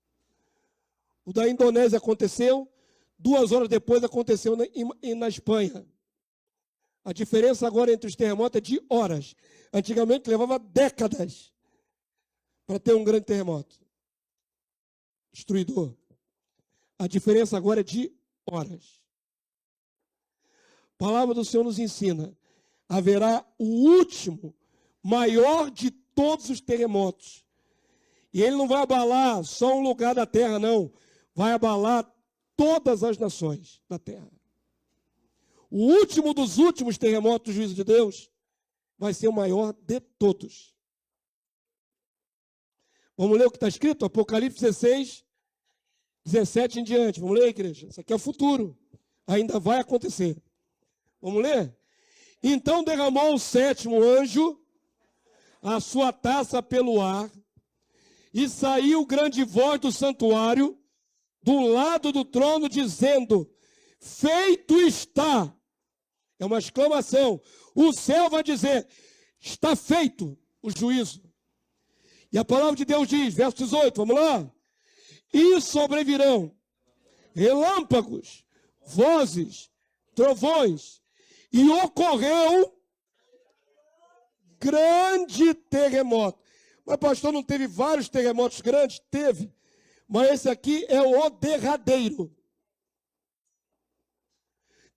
S1: O da Indonésia aconteceu, 2 horas depois aconteceu na Espanha. A diferença agora entre os terremotos é de horas. Antigamente levava décadas para ter um grande terremoto destruidor. A diferença agora é de horas. A palavra do Senhor nos ensina: haverá o último, maior de todos os terremotos. E ele não vai abalar só um lugar da terra, não. Vai abalar todas as nações da terra. O último dos últimos terremotos do juízo de Deus vai ser o maior de todos. Vamos ler o que está escrito? Apocalipse 16, 17 em diante. Vamos ler, igreja? Isso aqui é o futuro. Ainda vai acontecer. Vamos ler? Então derramou o 7º anjo a sua taça pelo ar, e saiu grande voz do santuário, do lado do trono, dizendo: feito está. É uma exclamação. O céu vai dizer: está feito o juízo. E a palavra de Deus diz, verso 18, vamos lá? E sobrevirão relâmpagos, vozes, trovões, e ocorreu grande terremoto. Mas, pastor, não teve vários terremotos grandes? Teve. Mas esse aqui é o derradeiro.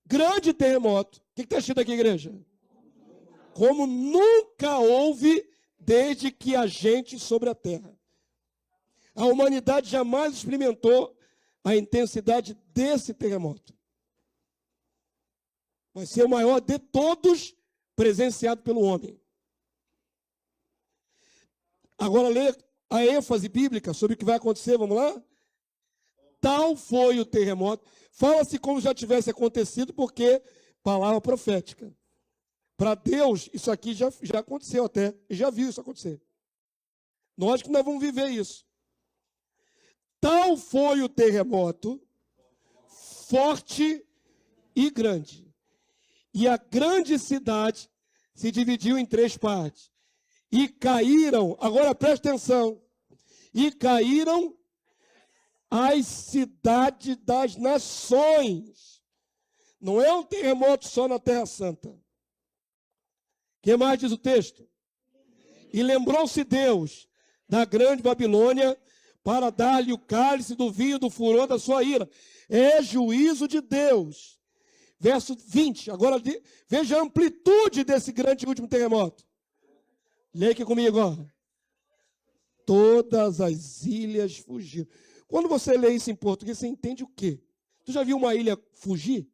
S1: Grande terremoto. O que está escrito aqui, igreja? Como nunca houve desde que há gente sobre a terra. A humanidade jamais experimentou a intensidade desse terremoto. Vai ser o maior de todos presenciado pelo homem. Agora lê a ênfase bíblica sobre o que vai acontecer, vamos lá? Tal foi o terremoto. Fala-se como já tivesse acontecido, porque palavra profética. Para Deus, isso aqui já aconteceu até, e já viu isso acontecer. Nós que nós vamos viver isso. Tal foi o terremoto, forte e grande. E a grande cidade se dividiu em 3 partes. E caíram, agora presta atenção, e caíram as cidades das nações. Não é um terremoto só na Terra Santa. O que mais diz o texto? E lembrou-se Deus da grande Babilônia para dar-lhe o cálice do vinho do furor da sua ira. É juízo de Deus. Verso 20. Agora veja a amplitude desse grande e último terremoto. Leia aqui comigo, ó. Todas as ilhas fugiram. Quando você lê isso em português, você entende o quê? Tu já viu uma ilha fugir?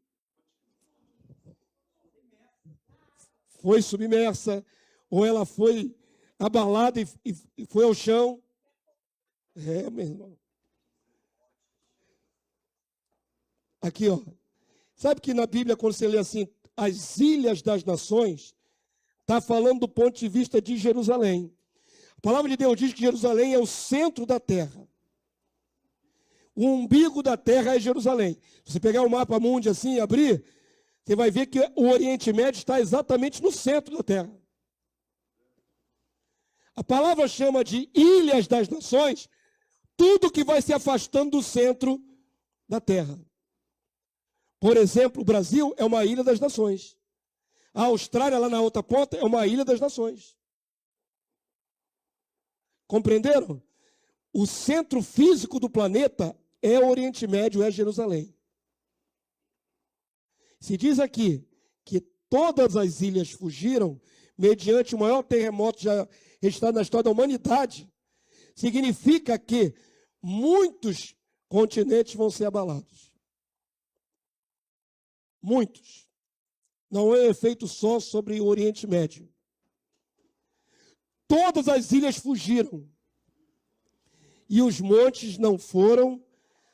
S1: Foi submersa, ou ela foi abalada e foi ao chão. É, meu irmão. Aqui, ó. Sabe que na Bíblia, quando você lê assim, as ilhas das nações, está falando do ponto de vista de Jerusalém. A palavra de Deus diz que Jerusalém é o centro da terra. O umbigo da terra é Jerusalém. Se você pegar o mapa mundi assim e abrir, você vai ver que o Oriente Médio está exatamente no centro da terra. A palavra chama de ilhas das nações tudo que vai se afastando do centro da terra. Por exemplo, o Brasil é uma ilha das nações. A Austrália, lá na outra ponta, é uma ilha das nações. Compreenderam? O centro físico do planeta é o Oriente Médio, é Jerusalém. Se diz aqui que todas as ilhas fugiram mediante o maior terremoto já registrado na história da humanidade, significa que muitos continentes vão ser abalados. Muitos. Não é um efeito só sobre o Oriente Médio. Todas as ilhas fugiram. E os montes não foram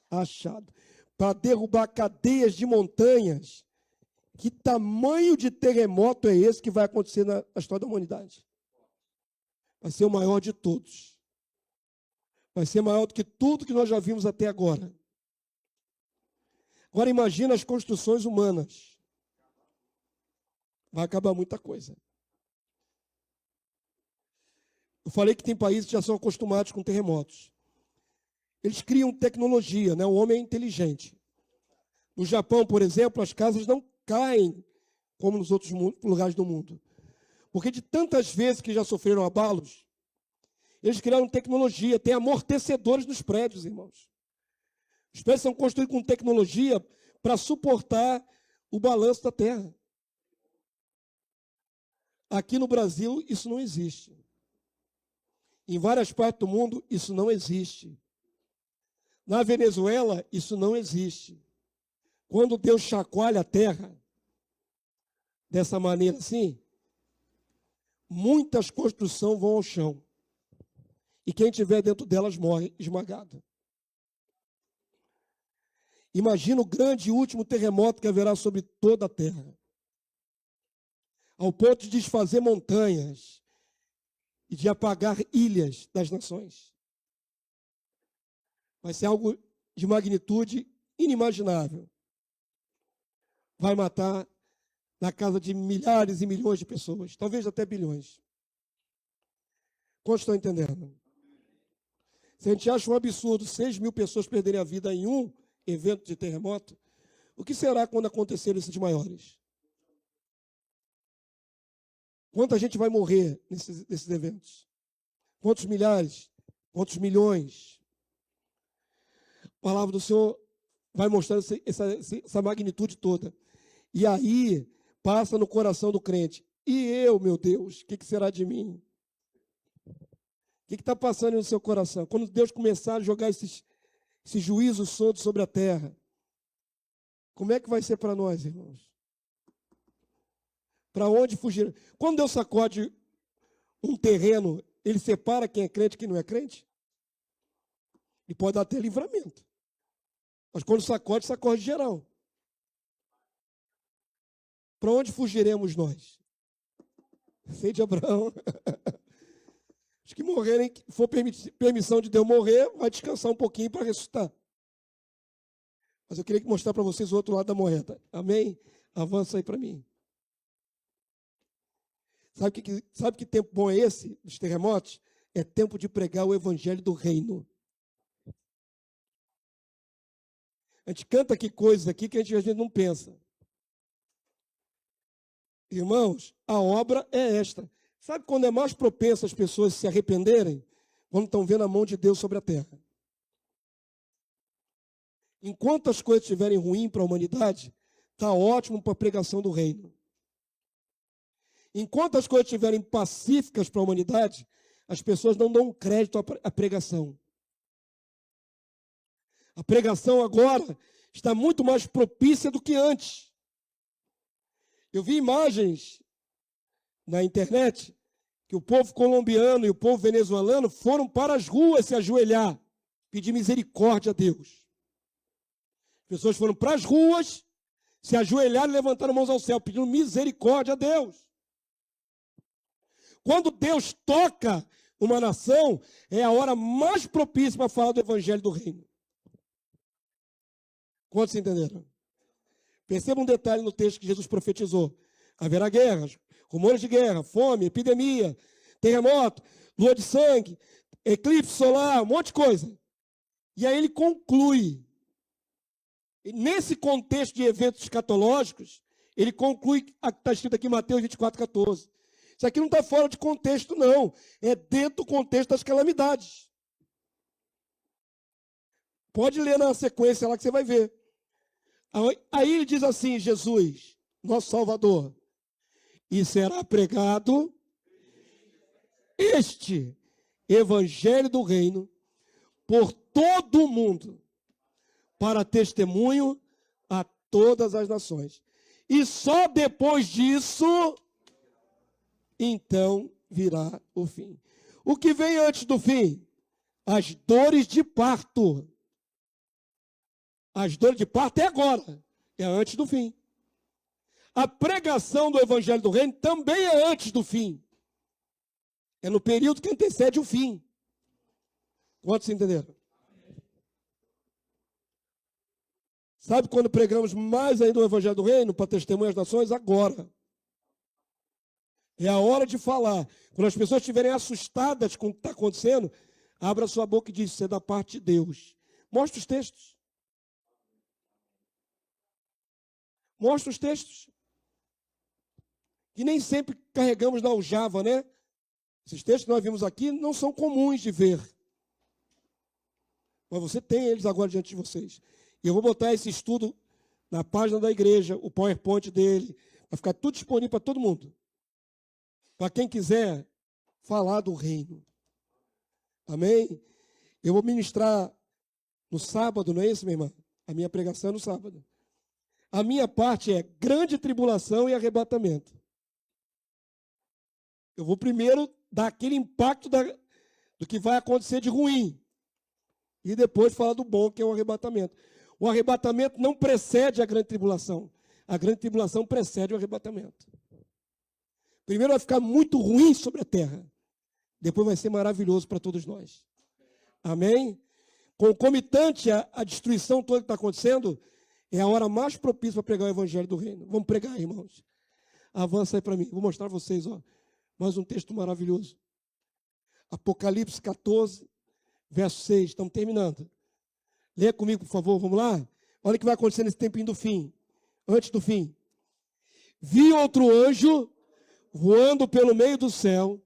S1: achados. Para derrubar cadeias de montanhas, que tamanho de terremoto é esse que vai acontecer na história da humanidade? Vai ser o maior de todos. Vai ser maior do que tudo que nós já vimos até agora. Agora imagina as construções humanas. Vai acabar muita coisa. Eu falei que tem países que já são acostumados com terremotos. Eles criam tecnologia, né? O homem é inteligente. No Japão, por exemplo, as casas não caem como nos outros lugares do mundo. Porque de tantas vezes que já sofreram abalos, eles criaram tecnologia, tem amortecedores nos prédios, irmãos. Os prédios são construídos com tecnologia para suportar o balanço da terra. Aqui no Brasil, isso não existe. Em várias partes do mundo, isso não existe. Na Venezuela, isso não existe. Quando Deus chacoalha a terra, dessa maneira assim, muitas construções vão ao chão. E quem estiver dentro delas morre esmagado. Imagina o grande e último terremoto que haverá sobre toda a terra. Ao ponto de desfazer montanhas e de apagar ilhas das nações. Vai ser algo de magnitude inimaginável. Vai matar na casa de milhares e milhões de pessoas, talvez até bilhões. Quantos estão entendendo? Se a gente acha um absurdo 6.000 pessoas perderem a vida em um evento de terremoto, o que será quando acontecer esses maiores? Quanta gente vai morrer nesses eventos? Quantos milhares? Quantos milhões? A palavra do Senhor vai mostrar essa magnitude toda. E aí passa no coração do crente. E eu, meu Deus, o que será de mim? O que está passando no seu coração? Quando Deus começar a jogar esses juízos todos sobre a terra, como é que vai ser para nós, irmãos? Para onde fugir? Quando Deus sacode um terreno, ele separa quem é crente e quem não é crente? E pode dar até livramento. Mas quando sacode, sacode geral. Para onde fugiremos nós? Sei de Abraão. Os que morrerem, for permissão de Deus morrer, vai descansar um pouquinho para ressuscitar. Mas eu queria mostrar para vocês o outro lado da moeda. Amém? Avança aí para mim. Sabe que tempo bom é esse, dos terremotos? É tempo de pregar o evangelho do reino. A gente canta aqui coisas aqui que a gente não pensa. Irmãos, a obra é esta. Sabe quando é mais propenso as pessoas se arrependerem? Quando estão vendo a mão de Deus sobre a terra. Enquanto as coisas estiverem ruins para a humanidade, está ótimo para a pregação do reino. Enquanto as coisas estiverem pacíficas para a humanidade, as pessoas não dão crédito à pregação. A pregação agora está muito mais propícia do que antes. Eu vi imagens na internet que o povo colombiano e o povo venezuelano foram para as ruas se ajoelhar, pedir misericórdia a Deus. As pessoas foram para as ruas, se ajoelharam e levantaram mãos ao céu, pedindo misericórdia a Deus. Quando Deus toca uma nação, é a hora mais propícia para falar do evangelho do reino. Quantos entenderam? Perceba um detalhe no texto que Jesus profetizou. Haverá guerras, rumores de guerra, fome, epidemia, terremoto, lua de sangue, eclipse solar, um monte de coisa. E aí ele conclui E nesse contexto de eventos escatológicos, ele conclui o que está escrito aqui em Mateus 24:14. Isso aqui não está fora de contexto, não. É dentro do contexto das calamidades. Pode ler na sequência lá que você vai ver. Aí ele diz assim, Jesus, nosso Salvador, e será pregado este evangelho do reino por todo o mundo, para testemunho a todas as nações. E só depois disso, então virá o fim. O que vem antes do fim? As dores de parto. As dores de parto é agora, é antes do fim. A pregação do evangelho do reino também é antes do fim. É no período que antecede o fim. Quantos entenderam? Sabe quando pregamos mais ainda o evangelho do reino para testemunhar as nações? Agora. É a hora de falar. Quando as pessoas estiverem assustadas com o que está acontecendo, abra sua boca e diz, isso é da parte de Deus. Mostra os textos. Mostra os textos. Que nem sempre carregamos na aljava, né? Esses textos que nós vimos aqui não são comuns de ver. Mas você tem eles agora diante de vocês. E eu vou botar esse estudo na página da igreja, o PowerPoint dele, vai ficar tudo disponível para todo mundo. Para quem quiser falar do reino. Amém? Eu vou ministrar no sábado, não é isso, minha irmã? A minha pregação é no sábado. A minha parte é grande tribulação e arrebatamento. Eu vou primeiro dar aquele impacto do que vai acontecer de ruim. E depois falar do bom, que é o arrebatamento. O arrebatamento não precede a grande tribulação. A grande tribulação precede o arrebatamento. Primeiro vai ficar muito ruim sobre a terra. Depois vai ser maravilhoso para todos nós. Amém? Concomitante à destruição toda que está acontecendo, é a hora mais propícia para pregar o evangelho do reino. Vamos pregar, irmãos. Avança aí para mim. Vou mostrar a vocês, ó, mais um texto maravilhoso. Apocalipse 14, verso 6. Estamos terminando. Leia comigo, por favor. Vamos lá? Olha o que vai acontecer nesse tempinho do fim. Antes do fim. Vi outro anjo voando pelo meio do céu,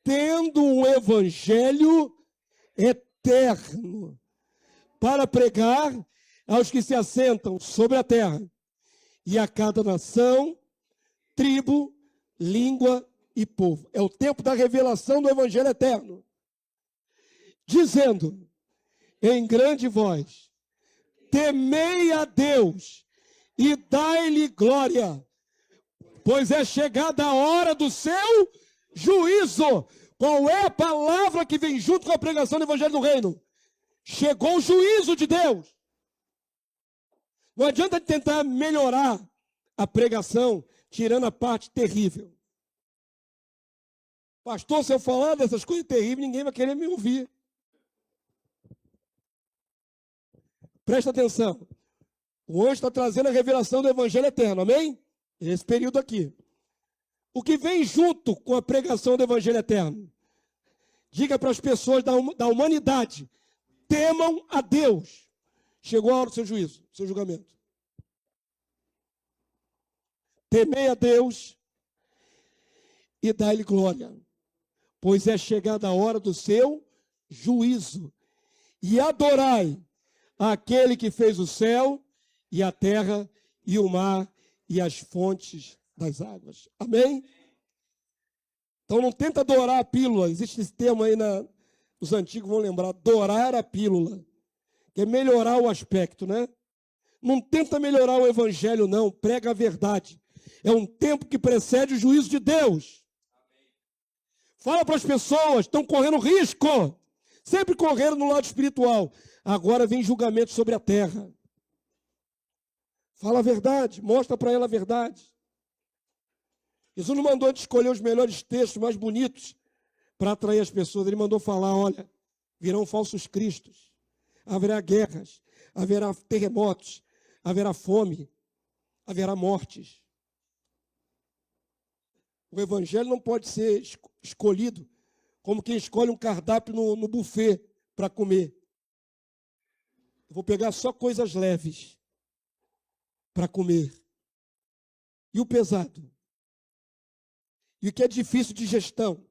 S1: tendo um evangelho eterno para pregar aos que se assentam sobre a terra e a cada nação, tribo, língua e povo. É o tempo da revelação do evangelho eterno. Dizendo em grande voz, temei a Deus e dai-lhe glória, pois é chegada a hora do seu juízo. Qual é a palavra que vem junto com a pregação do evangelho do reino? Chegou o juízo de Deus. Não adianta tentar melhorar a pregação, tirando a parte terrível. Pastor, se eu falar dessas coisas terríveis, ninguém vai querer me ouvir. Presta atenção. O anjo está trazendo a revelação do evangelho eterno, amém? Esse período aqui. O que vem junto com a pregação do evangelho eterno? Diga para as pessoas da humanidade, temam a Deus. Chegou a hora do seu juízo, do seu julgamento. Temei a Deus e dai-lhe glória, pois é chegada a hora do seu juízo. E adorai aquele que fez o céu e a terra e o mar e as fontes das águas. Amém? Então não tenta adorar a pílula. Existe esse termo aí, os antigos vão lembrar, adorar a pílula, que é melhorar o aspecto, né? Não tenta melhorar o evangelho, não. Prega a verdade. É um tempo que precede o juízo de Deus. Fala para as pessoas, estão correndo risco. Sempre correndo no lado espiritual. Agora vem julgamento sobre a terra. Fala a verdade, mostra para ela a verdade. Jesus não mandou a gente escolher os melhores textos, mais bonitos, para atrair as pessoas. Ele mandou falar, olha, virão falsos cristos, haverá guerras, haverá terremotos, haverá fome, haverá mortes. O evangelho não pode ser escolhido como quem escolhe um cardápio no buffet para comer. Eu vou pegar só coisas leves. para comer. E o pesado? E o que é difícil de gestão?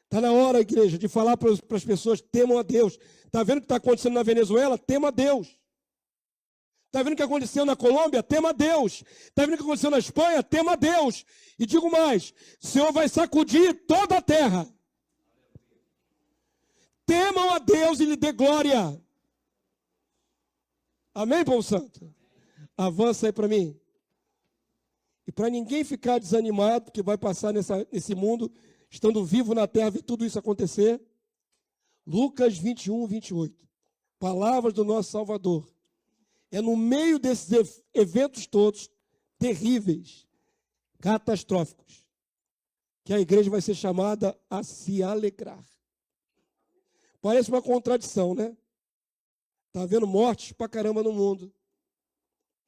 S1: Está na hora, igreja, de falar para as pessoas: temam a Deus. Está vendo o que está acontecendo na Venezuela? Tema a Deus. Está vendo o que aconteceu na Colômbia? Tema a Deus. Está vendo o que aconteceu na Espanha? Tema a Deus. E digo mais: o Senhor vai sacudir toda a terra. Temam a Deus e lhe dê glória. Amém, povo santo? Avança aí para mim. E para ninguém ficar desanimado, que vai passar nesse mundo, estando vivo na terra, ver tudo isso acontecer. Lucas 21, 28. Palavras do nosso Salvador. É no meio desses eventos todos, terríveis, catastróficos, que a igreja vai ser chamada a se alegrar. Parece uma contradição, né? Está havendo mortes pra caramba no mundo.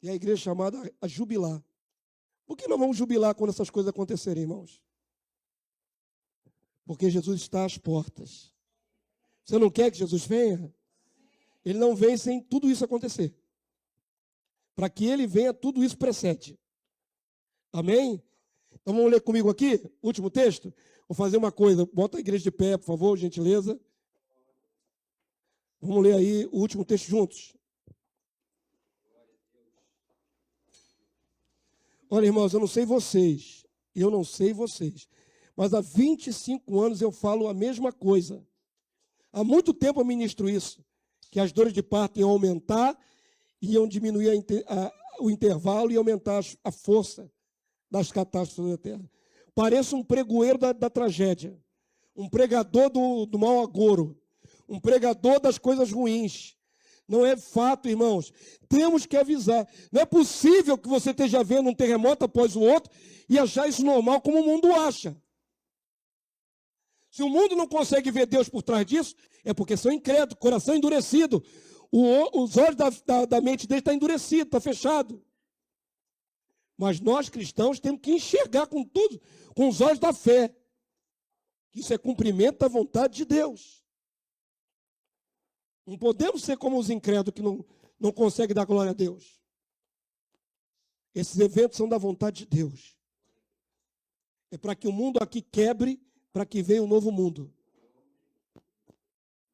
S1: E a igreja é chamada a jubilar. Por que nós vamos jubilar quando essas coisas acontecerem, irmãos? Porque Jesus está às portas. Você não quer que Jesus venha? Ele não vem sem tudo isso acontecer. Para que ele venha, tudo isso precede. Amém? Então vamos ler comigo aqui, último texto. Vou fazer uma coisa, bota a igreja de pé, por favor, gentileza. Vamos ler aí o último texto juntos. Olha, irmãos, eu não sei vocês, mas há 25 anos eu falo a mesma coisa. Há muito tempo eu ministro isso, que as dores de parto iam aumentar, iam diminuir o intervalo e aumentar a força das catástrofes da terra. Pareço um pregoeiro da tragédia, um pregador do mau agouro, um pregador das coisas ruins. Não é fato, irmãos. Temos que avisar. Não é possível que você esteja vendo um terremoto após o outro e achar isso normal como o mundo acha. Se o mundo não consegue ver Deus por trás disso, é porque são incrédulos, coração endurecido. Os olhos da mente dele estão endurecidos, está fechado. Mas nós cristãos temos que enxergar com tudo, com os olhos da fé. Isso é cumprimento da vontade de Deus. Não podemos ser como os incrédulos que não conseguem dar glória a Deus. Esses eventos são da vontade de Deus. É para que o mundo aqui quebre, para que venha um novo mundo.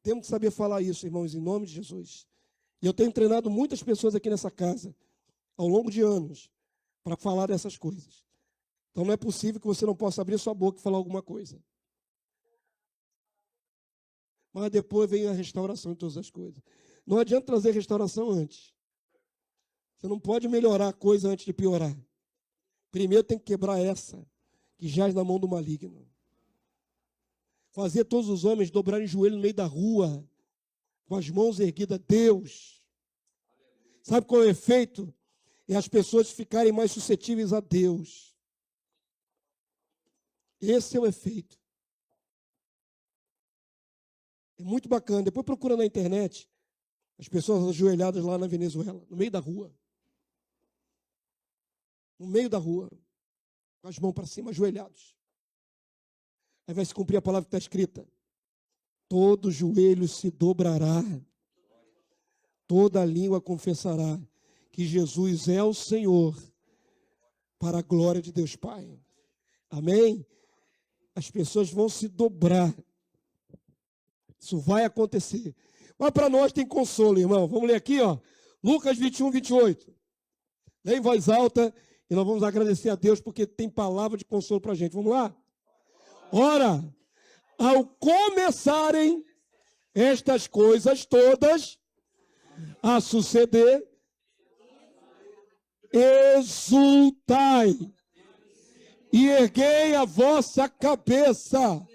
S1: Temos que saber falar isso, irmãos, em nome de Jesus. E eu tenho treinado muitas pessoas aqui nessa casa, ao longo de anos, para falar dessas coisas. Então não é possível que você não possa abrir sua boca e falar alguma coisa. Mas depois vem a restauração de todas as coisas. Não adianta trazer restauração antes. Você não pode melhorar a coisa antes de piorar. Primeiro tem que quebrar essa, que jaz na mão do maligno. Fazer todos os homens dobrarem o joelho no meio da rua, com as mãos erguidas a Deus. Sabe qual é o efeito? É as pessoas ficarem mais suscetíveis a Deus. Esse é o efeito. É muito bacana. Depois procura na internet as pessoas ajoelhadas lá na Venezuela, no meio da rua. No meio da rua, com as mãos para cima, ajoelhados. Aí vai se cumprir a palavra que está escrita. Todo joelho se dobrará, toda língua confessará que Jesus é o Senhor, para a glória de Deus Pai. Amém? As pessoas vão se dobrar. Isso vai acontecer. Mas para nós tem consolo, irmão. Vamos ler aqui, ó. Lucas 21, 28. Lê em voz alta e nós vamos agradecer a Deus porque tem palavra de consolo para a gente. Vamos lá? Ora, ao começarem estas coisas todas a suceder, exultai e erguei a vossa cabeça,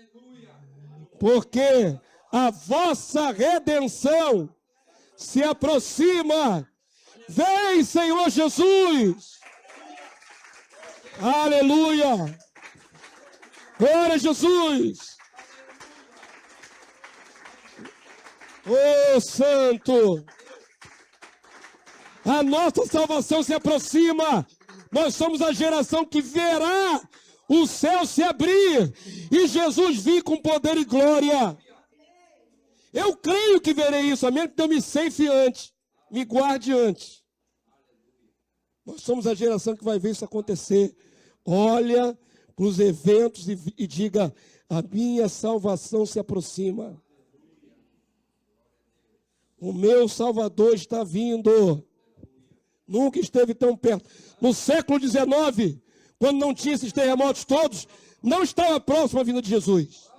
S1: porque a vossa redenção se aproxima. Vem, Senhor Jesus. Aleluia. Glória a Jesus. Ô Santo. A nossa salvação se aproxima. Nós somos a geração que verá o céu se abrir e Jesus vir com poder e glória. Eu creio que verei isso, a menos que eu me ceife antes, me guarde antes. Nós somos a geração que vai ver isso acontecer. Olha para os eventos e diga: a minha salvação se aproxima. O meu Salvador está vindo. Nunca esteve tão perto. No século XIX, quando não tinha esses terremotos todos, não estava próximo à vinda de Jesus.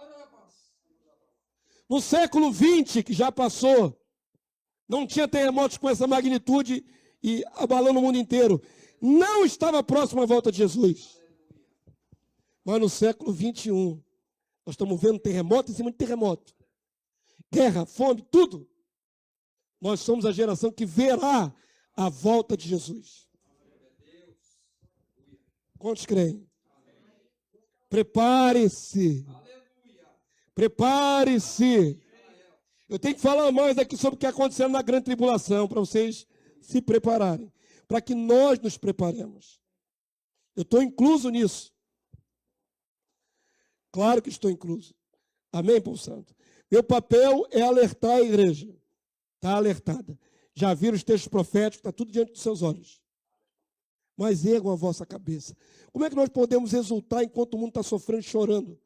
S1: No século XX, que já passou, não tinha terremotos com essa magnitude e abalando o mundo inteiro. Não estava próximo à volta de Jesus. Mas no século XXI, nós estamos vendo terremoto em cima de terremoto. Guerra, fome, tudo. Nós somos a geração que verá a volta de Jesus. Quantos creem? Prepare-se. Prepare-se. Eu tenho que falar mais aqui sobre o que aconteceu na grande tribulação, para vocês se prepararem, para que nós nos preparemos. Eu estou incluso nisso. Claro que estou incluso. Amém, povo santo? Meu papel é alertar a igreja. Está alertada. Já viram os textos proféticos, está tudo diante dos seus olhos. Mas ergam a vossa cabeça. Como é que nós podemos exultar enquanto o mundo está sofrendo e chorando?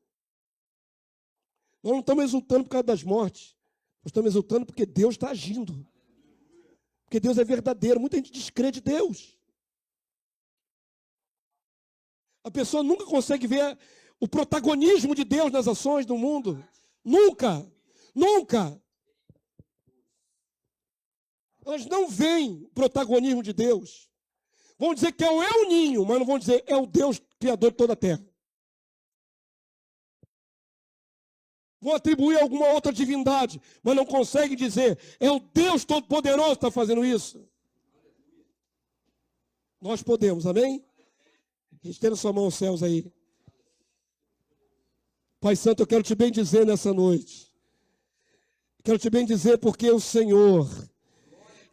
S1: Nós não estamos exultando por causa das mortes. Nós estamos exultando porque Deus está agindo. Porque Deus é verdadeiro. Muita gente descrê de Deus. A pessoa nunca consegue ver o protagonismo de Deus nas ações do mundo. Nunca. Nunca. Elas não veem o protagonismo de Deus. Vão dizer que é o El Ninho, mas não vão dizer é o Deus criador de toda a terra. Vão atribuir a alguma outra divindade, mas não conseguem dizer é o Deus Todo-Poderoso que está fazendo isso. Nós podemos, amém? Estenda sua mão aos céus aí. Pai Santo, eu quero te bendizer nessa noite. Quero te bendizer porque o Senhor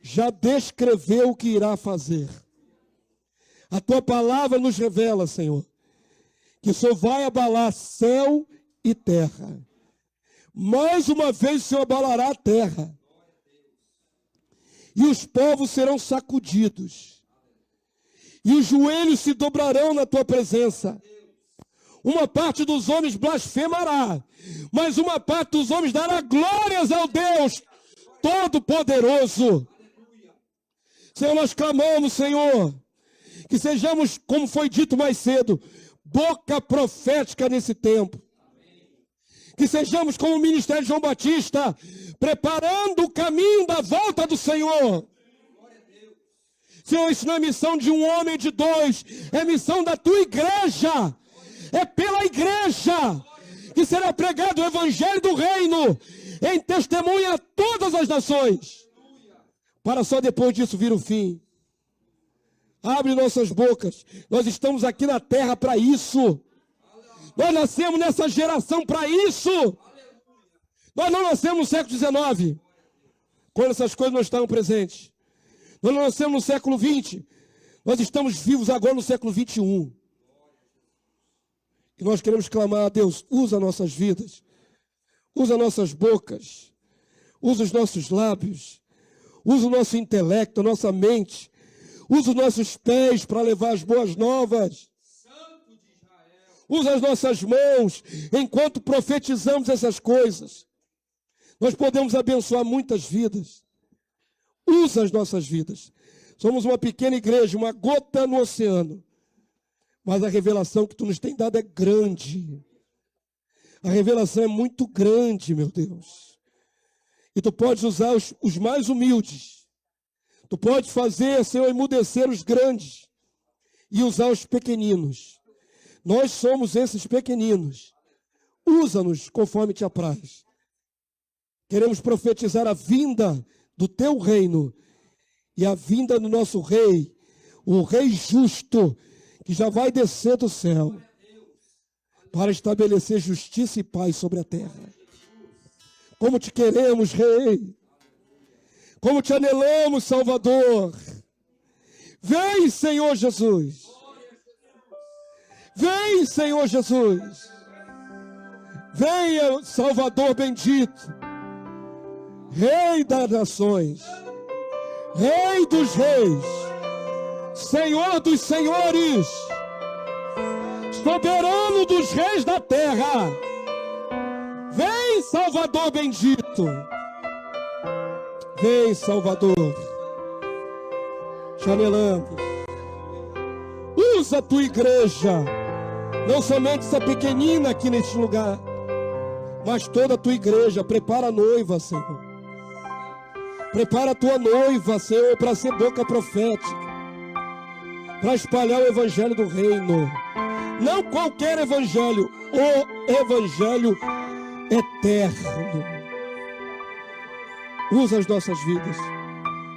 S1: já descreveu o que irá fazer. A tua palavra nos revela, Senhor, que o Senhor vai abalar céu e terra. Mais uma vez o Senhor abalará a terra. E os povos serão sacudidos. E os joelhos se dobrarão na tua presença. Uma parte dos homens blasfemará, mas uma parte dos homens dará glórias ao Deus Todo-Poderoso. Senhor, nós clamamos, Senhor, que sejamos, como foi dito mais cedo, boca profética nesse tempo. Que sejamos como o ministério de João Batista, preparando o caminho da volta do Senhor. Senhor, isso não é missão de um homem ou de dois, é missão da tua igreja. É pela igreja que será pregado o evangelho do reino em testemunha a todas as nações, para só depois disso vir o fim. Abre nossas bocas. Nós estamos aqui na terra para isso. Nós nascemos nessa geração para isso. Nós não nascemos no século XIX, quando essas coisas não estavam presentes. Nós não nascemos no século XX. Nós estamos vivos agora no século XXI. E nós queremos clamar a Deus: usa nossas vidas, usa nossas bocas, usa os nossos lábios, usa o nosso intelecto, a nossa mente, usa os nossos pés para levar as boas novas. Usa as nossas mãos enquanto profetizamos essas coisas. Nós podemos abençoar muitas vidas. Usa as nossas vidas. Somos uma pequena igreja, uma gota no oceano. Mas a revelação que tu nos tem dado é grande. A revelação é muito grande, meu Deus. E tu podes usar os mais humildes. Tu podes fazer, Senhor, emudecer os grandes e usar os pequeninos. Nós somos esses pequeninos. Usa-nos conforme te apraz. Queremos profetizar a vinda do teu reino e a vinda do nosso rei, o rei justo, que já vai descer do céu para estabelecer justiça e paz sobre a terra. Como te queremos, Rei. Como te anelamos, Salvador. Vem, Senhor Jesus. Vem, Senhor Jesus. Venha, Salvador bendito. Rei das nações. Rei dos reis. Senhor dos senhores, soberano dos reis da terra, vem, Salvador bendito, vem, Salvador. Janelando, usa a tua igreja, não somente essa pequenina aqui neste lugar, mas toda a tua igreja. Prepara a noiva, Senhor. Prepara a tua noiva, Senhor, para ser boca profética, para espalhar o evangelho do reino. Não qualquer evangelho, o evangelho eterno. Usa as nossas vidas.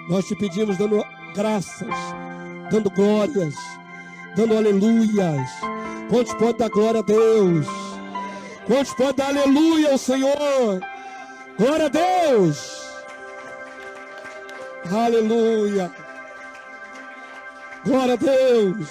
S1: Nós te pedimos dando graças, dando glórias, dando aleluias. Quantos podem dar glória a Deus? Quantos podem dar aleluia ao Senhor? Glória a Deus! Aleluia! Glória a Deus!